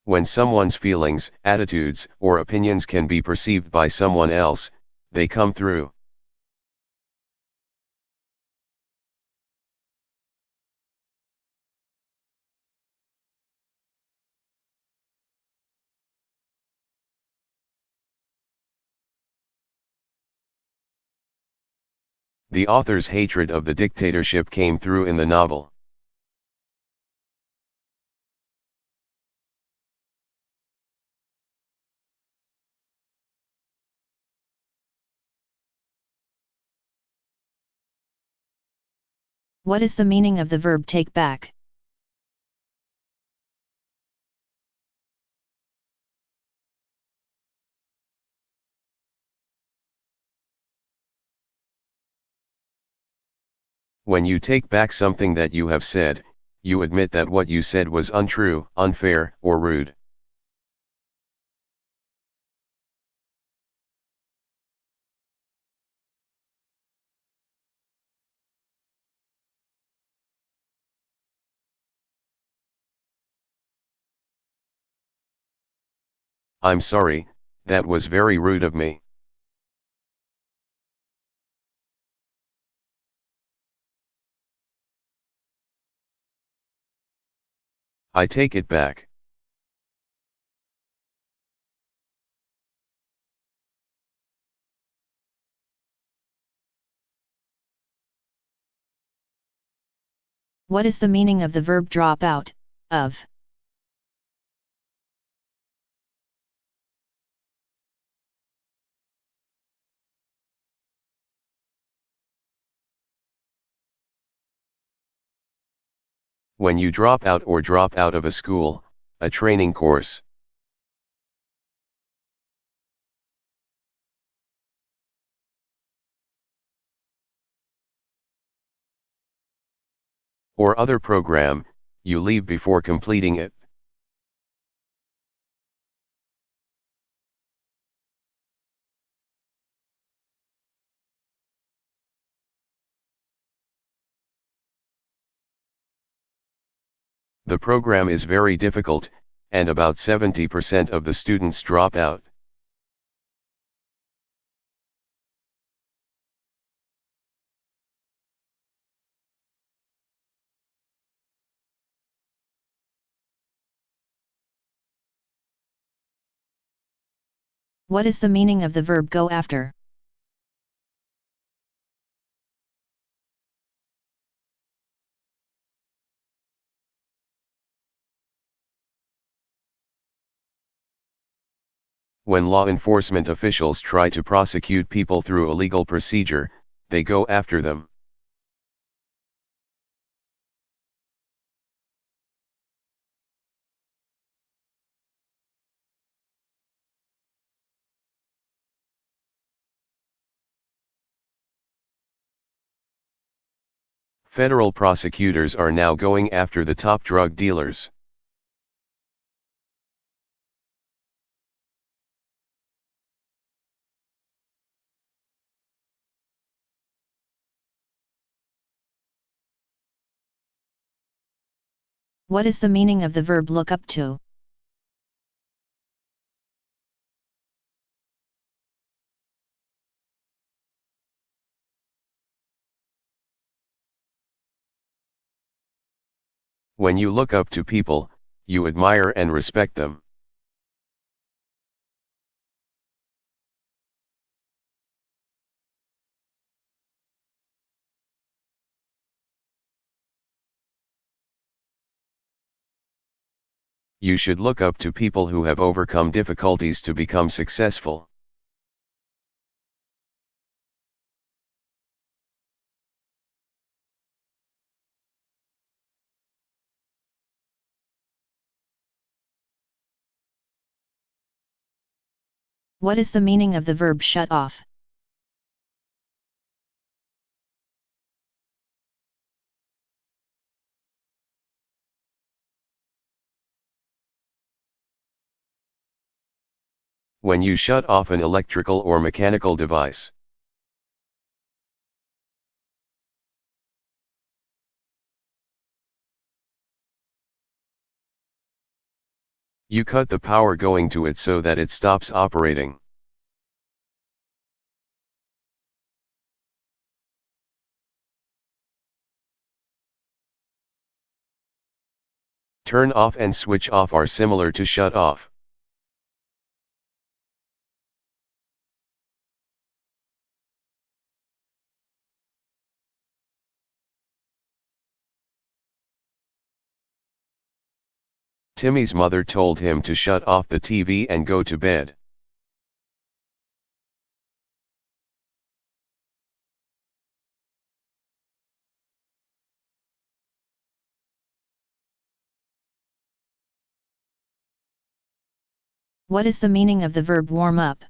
When someone's feelings, attitudes, or opinions can be perceived by someone else, they come through. The author's hatred of the dictatorship came through in the novel. What is the meaning of the verb take back? When you take back something that you have said, you admit that what you said was untrue, unfair, or rude. I'm sorry, that was very rude of me. I take it back. What is the meaning of the verb drop out, of? When you drop out or drop out of a school, a training course, or other program, you leave before completing it. The program is very difficult, and about 70% of the students drop out. What is the meaning of the verb go after? When law enforcement officials try to prosecute people through a legal procedure, they go after them. Federal prosecutors are now going after the top drug dealers. What is the meaning of the verb look up to? When you look up to people, you admire and respect them. You should look up to people who have overcome difficulties to become successful. What is the meaning of the verb shut off? When you shut off an electrical or mechanical device. You cut the power going to it so that it stops operating. Turn off and switch off are similar to shut off. Timmy's mother told him to shut off the TV and go to bed. What is the meaning of the verb warm up?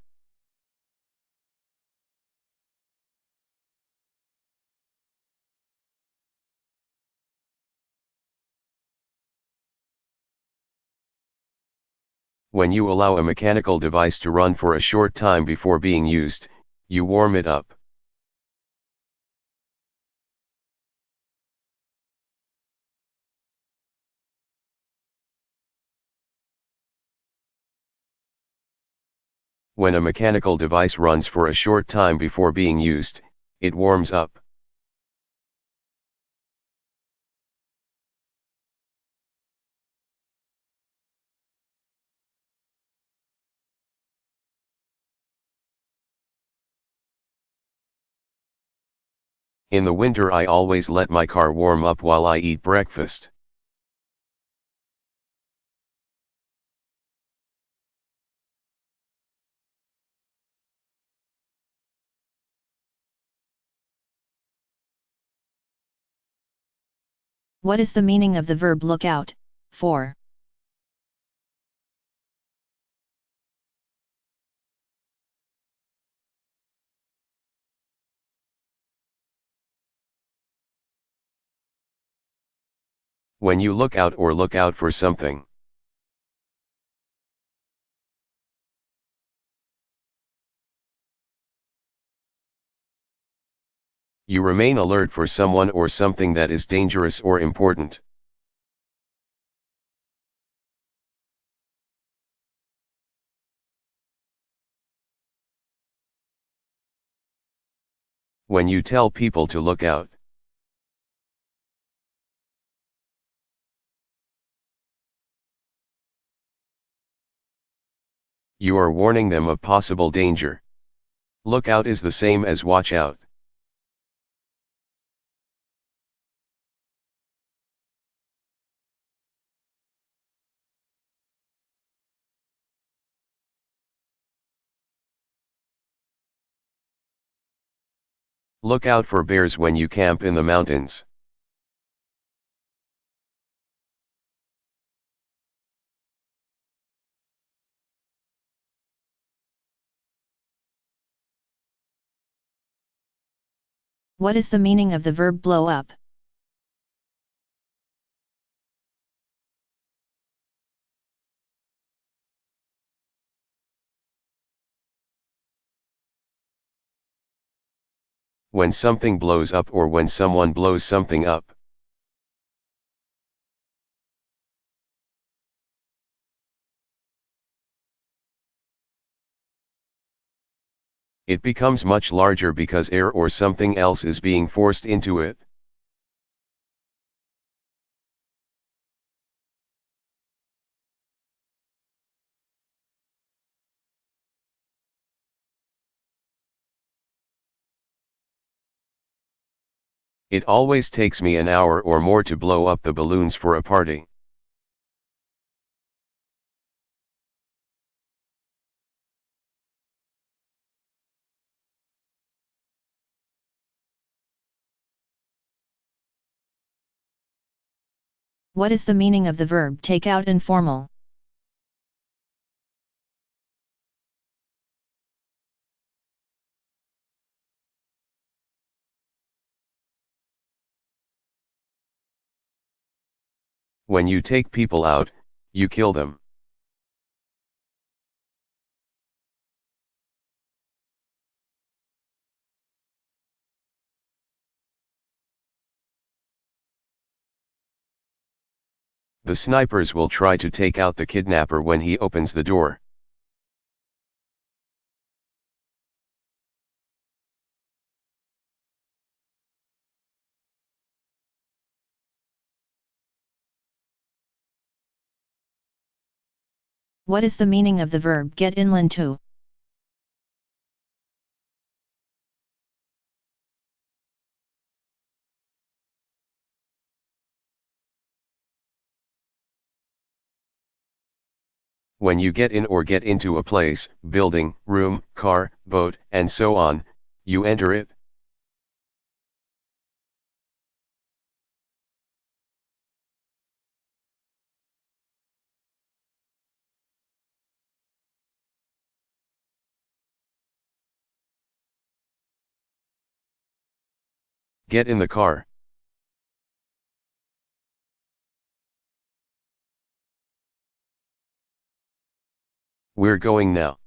When you allow a mechanical device to run for a short time before being used, you warm it up. When a mechanical device runs for a short time before being used, it warms up. In the winter I always let my car warm up while I eat breakfast. What is the meaning of the verb look out for? When you look out or look out for something. You remain alert for someone or something that is dangerous or important. When you tell people to look out. You are warning them of possible danger. Look out is the same as watch out. Look out for bears when you camp in the mountains. What is the meaning of the verb blow up? When something blows up or when someone blows something up. It becomes much larger because air or something else is being forced into it. It always takes me an hour or more to blow up the balloons for a party. What is the meaning of the verb take out in formal? When you take people out, you kill them. The snipers will try to take out the kidnapper when he opens the door. What is the meaning of the verb get inland to? When you get in or get into a place, building, room, car, boat, and so on, you enter it. Get in the car. We're going now.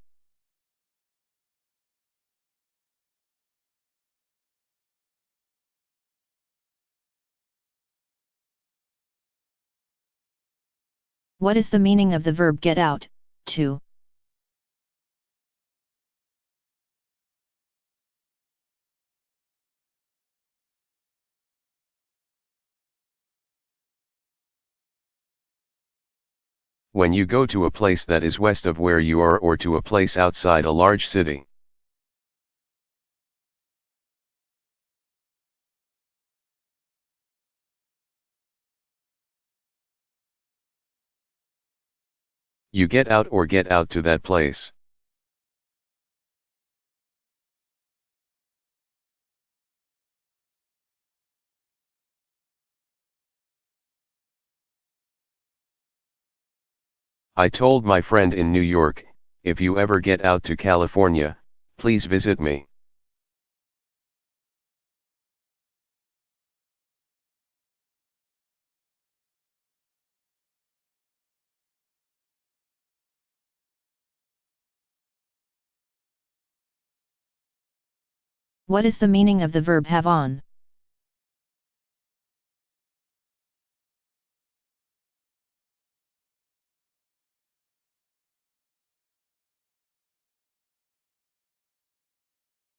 What is the meaning of the verb get out, to? When you go to a place that is west of where you are or to a place outside a large city. You get out or get out to that place. I told my friend in New York, if you ever get out to California, please visit me. What is the meaning of the verb have on?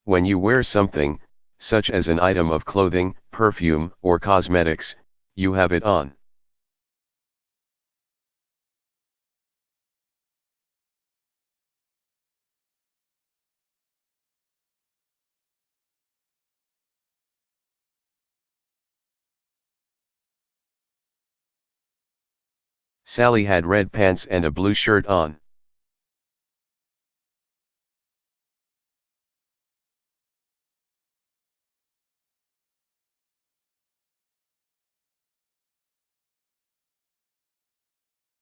When you wear something, such as an item of clothing, perfume, or cosmetics, you have it on. Sally had red pants and a blue shirt on.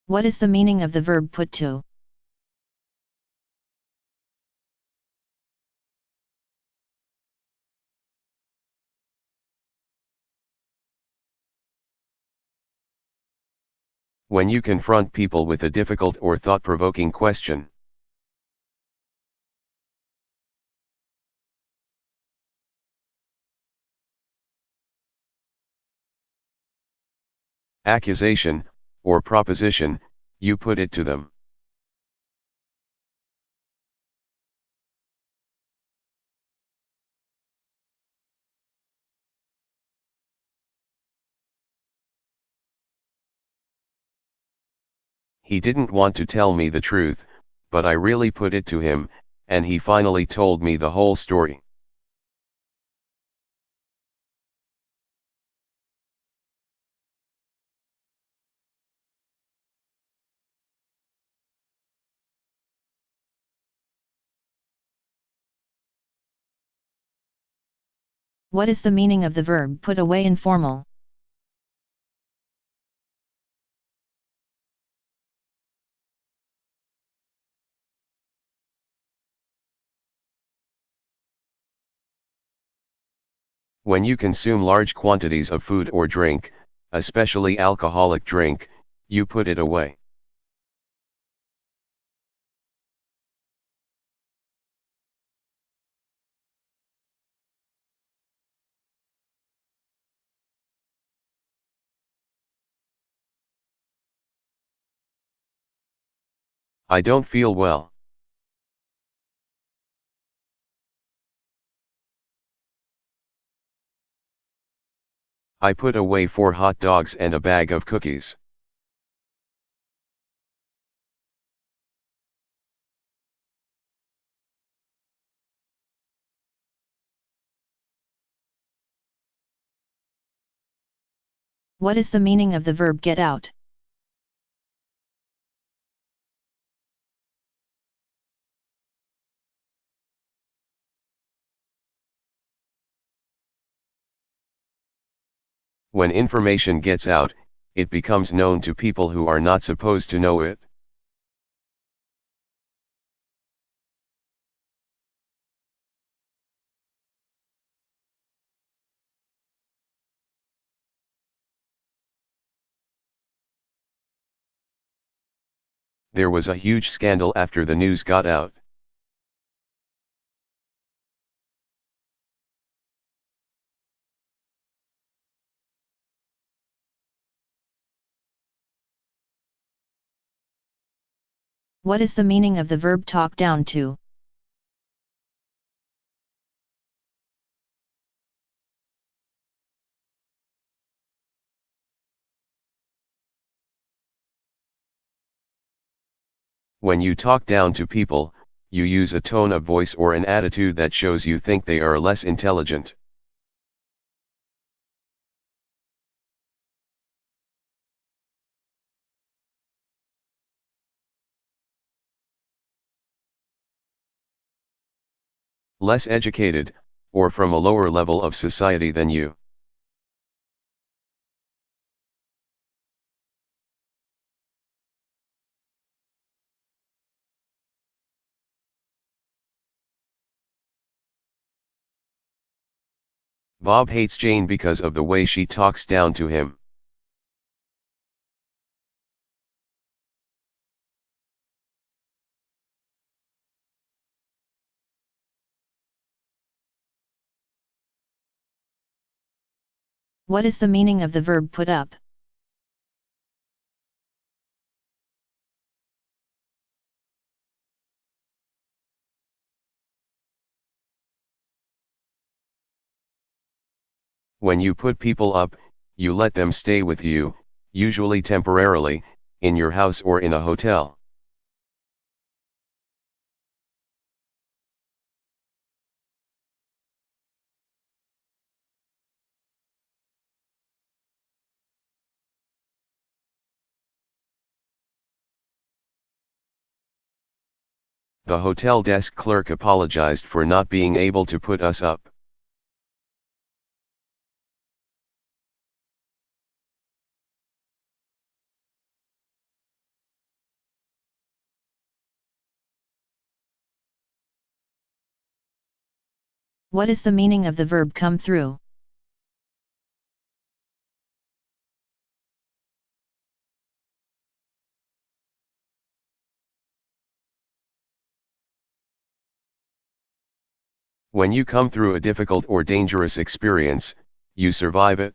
What is the meaning of the verb put to? When you confront people with a difficult or thought-provoking question. Accusation, or proposition, you put it to them. He didn't want to tell me the truth, but I really put it to him, and he finally told me the whole story. What is the meaning of the verb put away informal? When you consume large quantities of food or drink, especially alcoholic drink, you put it away. I don't feel well. I put away 4 hot dogs and a bag of cookies. What is the meaning of the verb get out? When information gets out, it becomes known to people who are not supposed to know it. There was a huge scandal after the news got out. What is the meaning of the verb talk down to? When you talk down to people, you use a tone of voice or an attitude that shows you think they are less intelligent. Less educated, or from a lower level of society than you. Bob hates Jane because of the way she talks down to him. What is the meaning of the verb put up? When you put people up, you let them stay with you, usually temporarily, in your house or in a hotel. The hotel desk clerk apologized for not being able to put us up. What is the meaning of the verb come through? When you come through a difficult or dangerous experience, you survive it.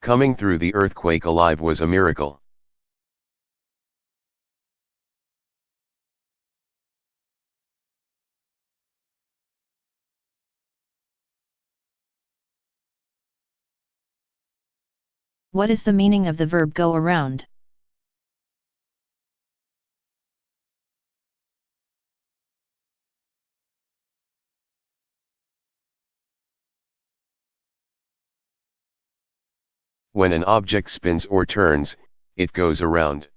Coming through the earthquake alive was a miracle. What is the meaning of the verb go around? When an object spins or turns, it goes around.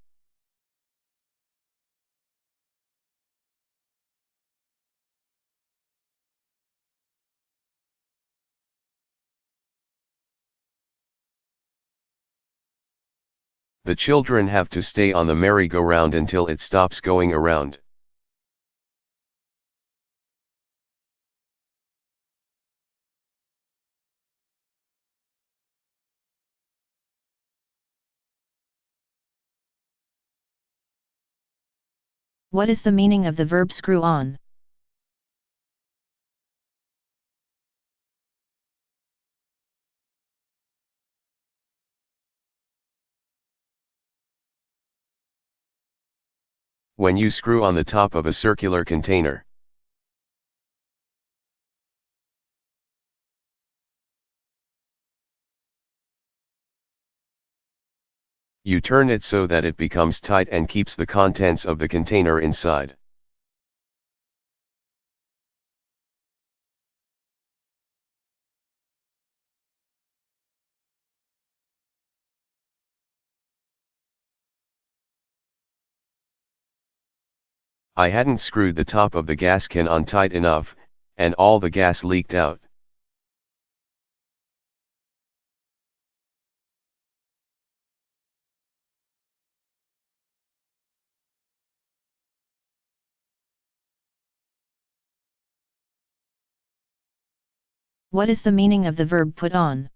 The children have to stay on the merry-go-round until it stops going around. What is the meaning of the verb screw on? When you screw on the top of a circular container. You turn it so that it becomes tight and keeps the contents of the container inside. I hadn't screwed the top of the gas can on tight enough, and all the gas leaked out. What is the meaning of the verb put on?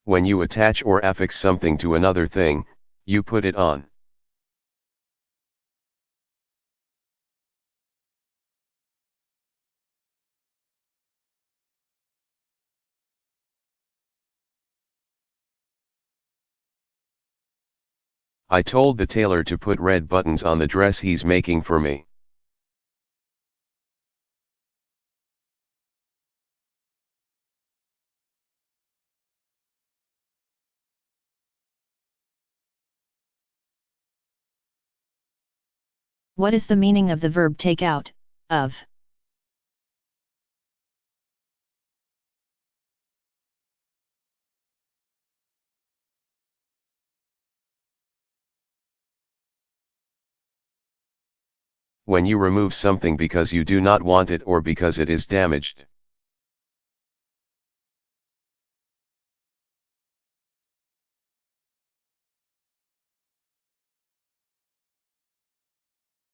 When you attach or affix something to another thing, you put it on. I told the tailor to put red buttons on the dress he's making for me. What is the meaning of the verb take out, of? When you remove something because you do not want it or because it is damaged.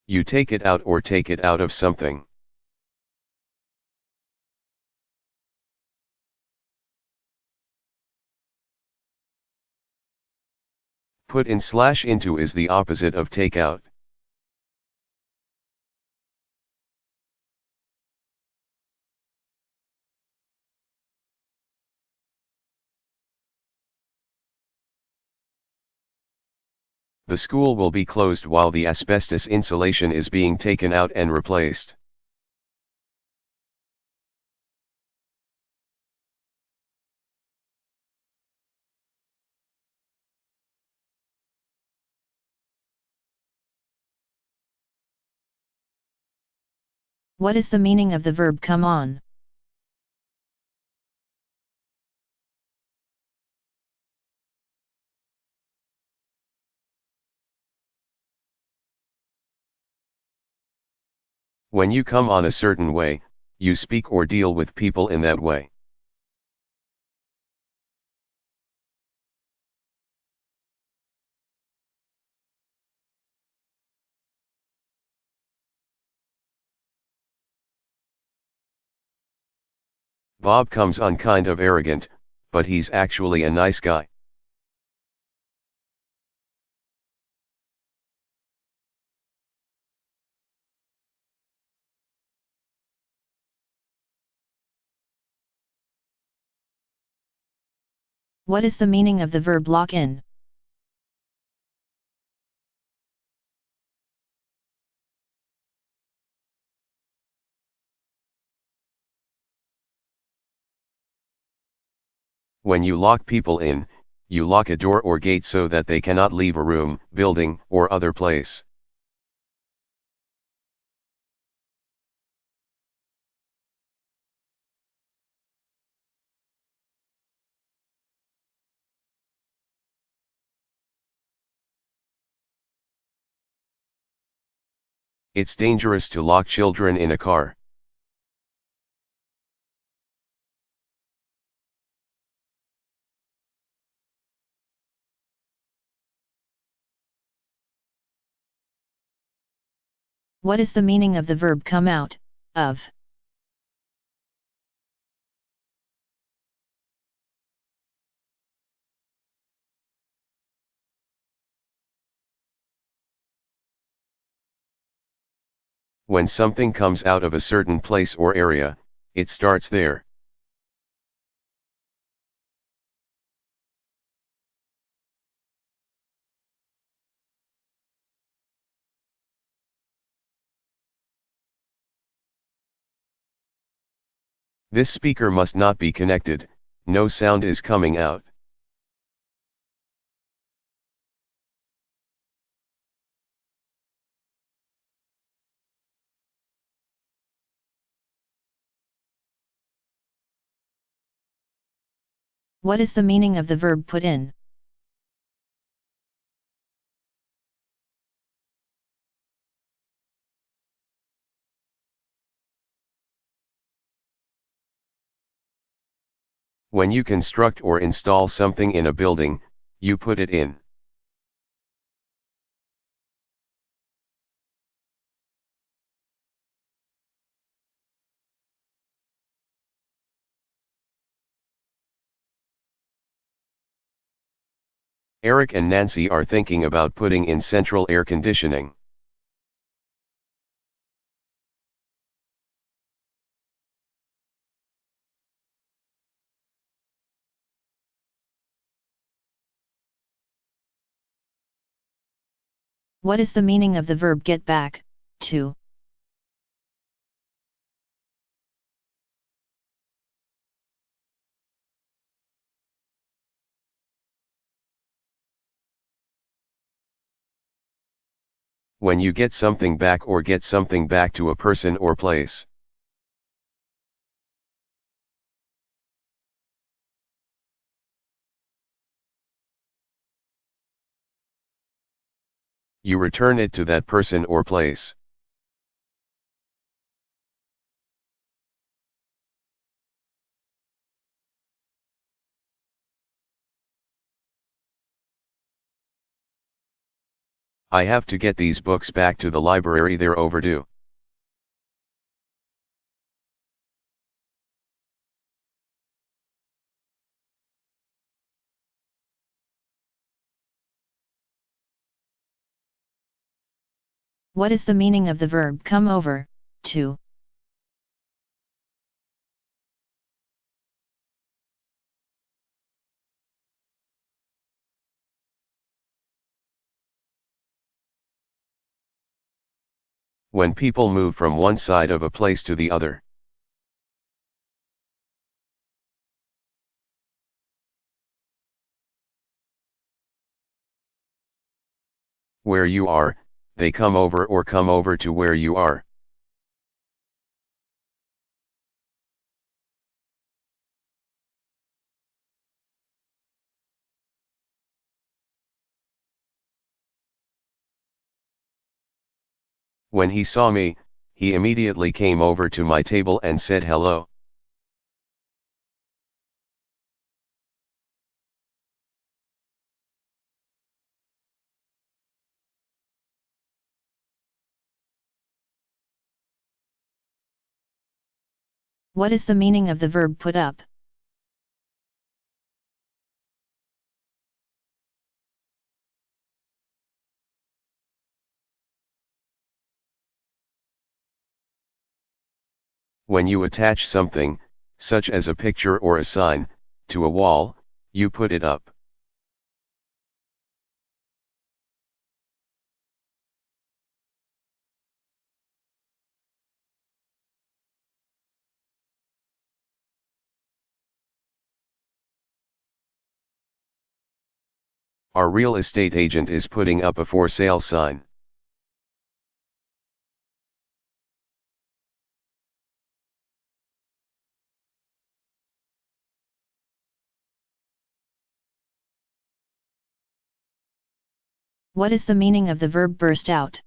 You take it out or take it out of something. Put in / into is the opposite of take out. The school will be closed while the asbestos insulation is being taken out and replaced. What is the meaning of the verb come on? When you come on a certain way, you speak or deal with people in that way. Bob comes on kind of arrogant, but he's actually a nice guy. What is the meaning of the verb lock in? When you lock people in, you lock a door or gate so that they cannot leave a room, building, or other place. It's dangerous to lock children in a car. What is the meaning of the verb come out, of? When something comes out of a certain place or area, it starts there. This speaker must not be connected, no sound is coming out. What is the meaning of the verb put in? When you construct or install something in a building, you put it in. Eric and Nancy are thinking about putting in central air conditioning. What is the meaning of the verb get back, to? When you get something back or get something back to a person or place. You return it to that person or place. I have to get these books back to the library, they're overdue. What is the meaning of the verb come over, to? When people move from one side of a place to the other. Where you are, they come over or come over to where you are. When he saw me, he immediately came over to my table and said hello. What is the meaning of the verb put up? When you attach something, such as a picture or a sign, to a wall, you put it up. Our real estate agent is putting up a for sale sign. What is the meaning of the verb burst out?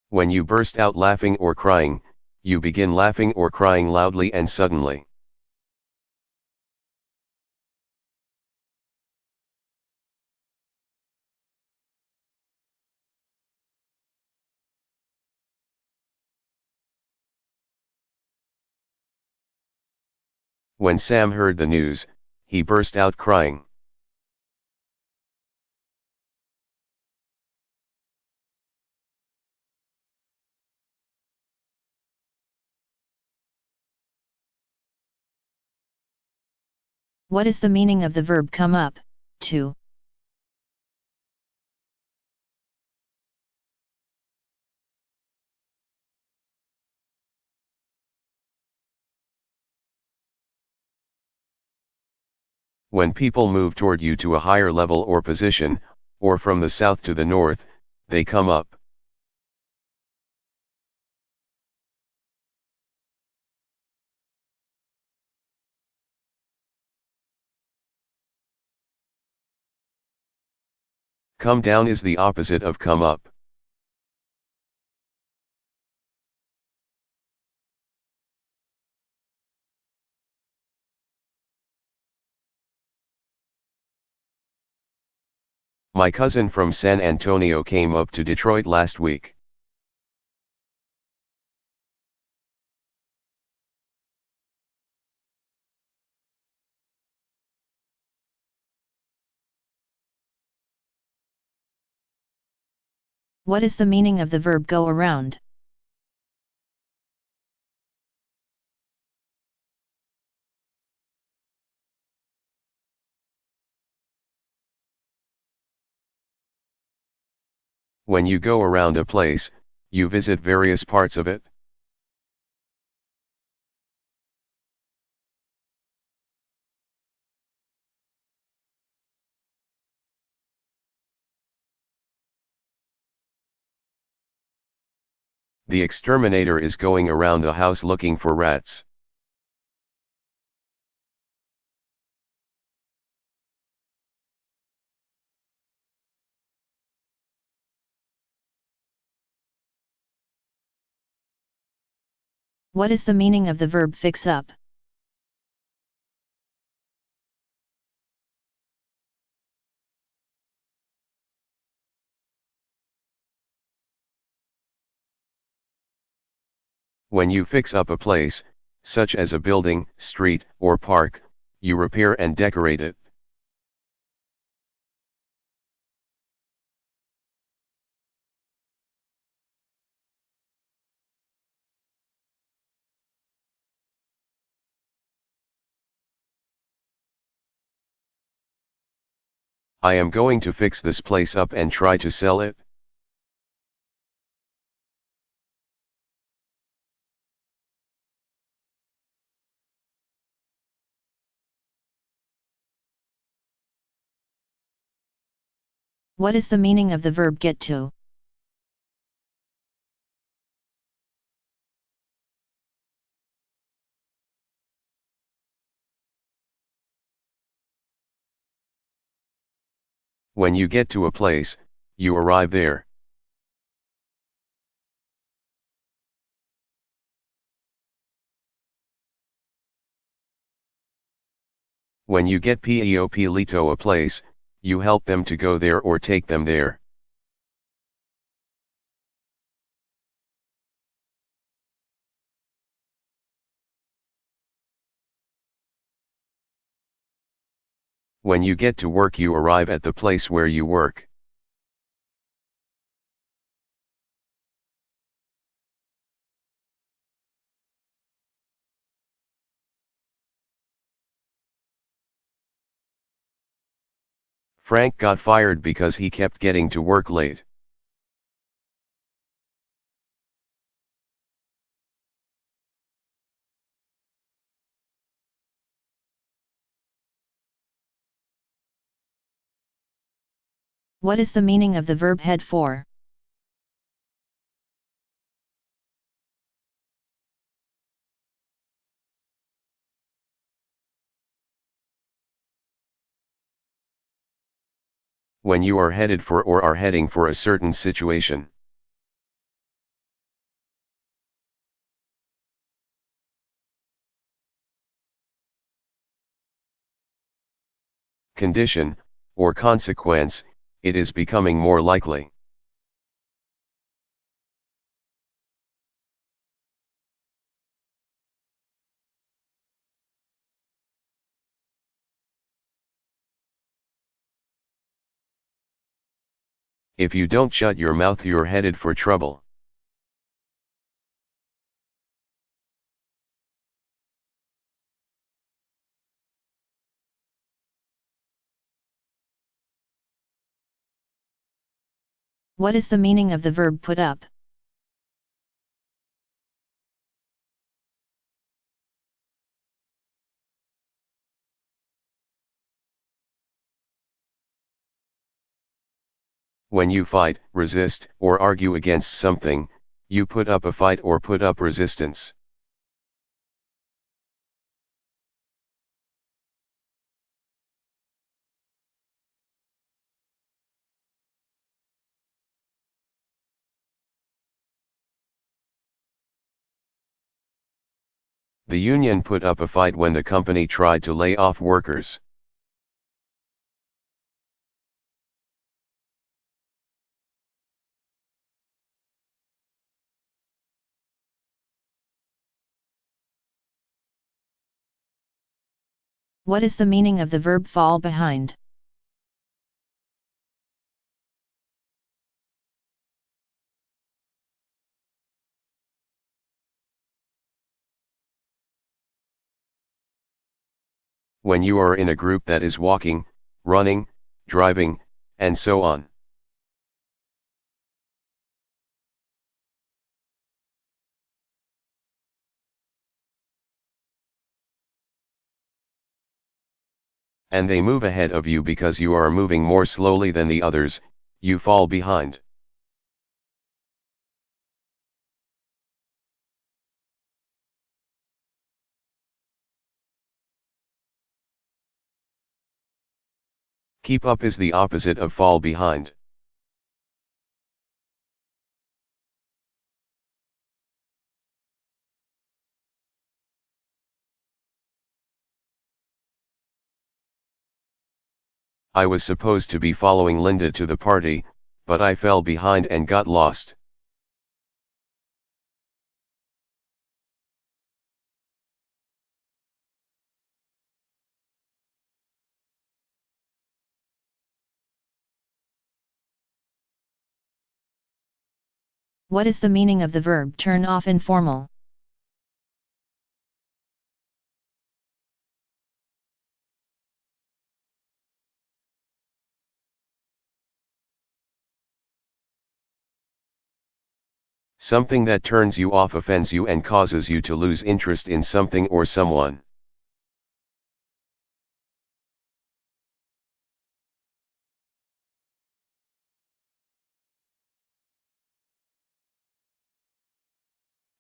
When you burst out laughing or crying, you begin laughing or crying loudly and suddenly. When Sam heard the news, he burst out crying. What is the meaning of the verb come up, to? When people move toward you to a higher level or position, or from the south to the north, they come up. Come down is the opposite of come up. My cousin from San Antonio came up to Detroit last week. What is the meaning of the verb go around? When you go around a place, you visit various parts of it. The exterminator is going around the house looking for rats. What is the meaning of the verb fix up? When you fix up a place, such as a building, street, or park, you repair and decorate it. I am going to fix this place up and try to sell it. What is the meaning of the verb get to? When you get to a place, you arrive there. When you get lito a place, you help them to go there or take them there. When you get to work, you arrive at the place where you work. Frank got fired because he kept getting to work late. What is the meaning of the verb head for? When you are headed for or are heading for a certain situation. Condition, or consequence, it is becoming more likely. If you don't shut your mouth, you're headed for trouble. What is the meaning of the verb put up? When you fight, resist, or argue against something, you put up a fight or put up resistance. The union put up a fight when the company tried to lay off workers. What is the meaning of the verb fall behind? When you are in a group that is walking, running, driving, and so on. And they move ahead of you because you are moving more slowly than the others, you fall behind. Keep up is the opposite of fall behind. I was supposed to be following Linda to the party, but I fell behind and got lost. What is the meaning of the verb turn off informal? Something that turns you off, offends you, and causes you to lose interest in something or someone.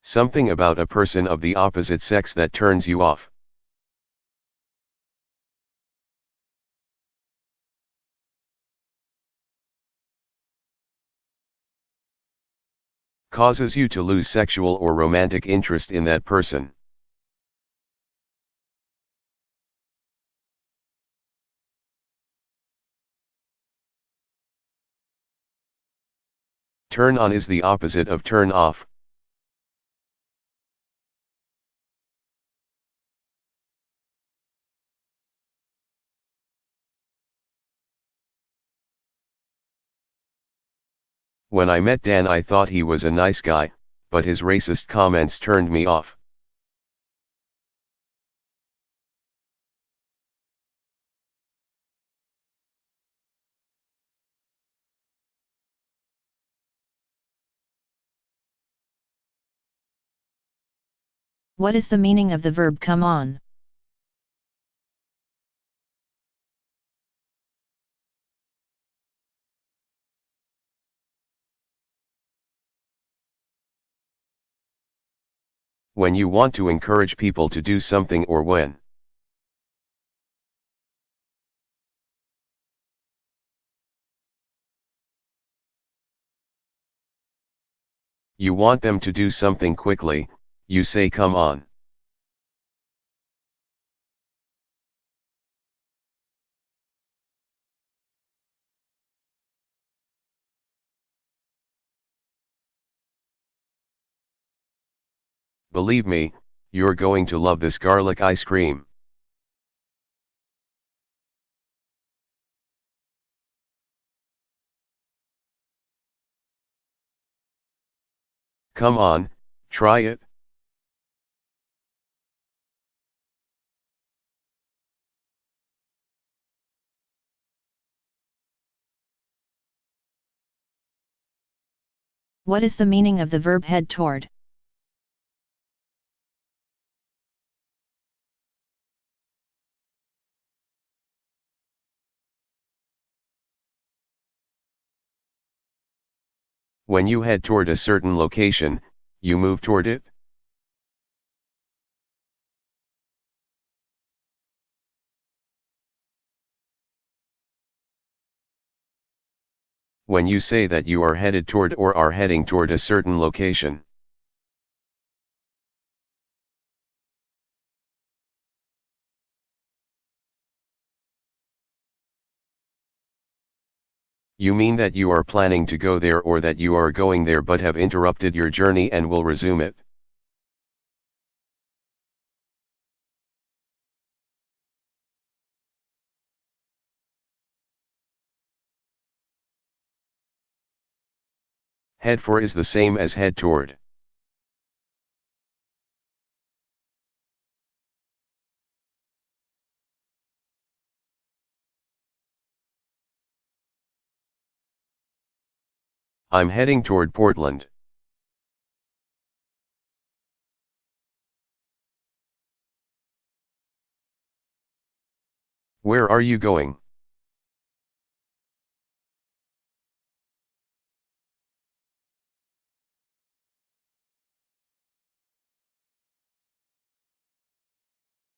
Something about a person of the opposite sex that turns you off. causes you to lose sexual or romantic interest in that person. Turn on is the opposite of turn off. When I met Dan, I thought he was a nice guy, but his racist comments turned me off. What is the meaning of the verb come on? When you want to encourage people to do something or when you want them to do something quickly, you say come on. Believe me, you're going to love this garlic ice cream. Come on, try it. What is the meaning of the verb head toward? When you head toward a certain location, you move toward it. When you say that you are headed toward or are heading toward a certain location. You mean that you are planning to go there or that you are going there but have interrupted your journey and will resume it. Head for is the same as head toward. I'm heading toward Portland. Where are you going?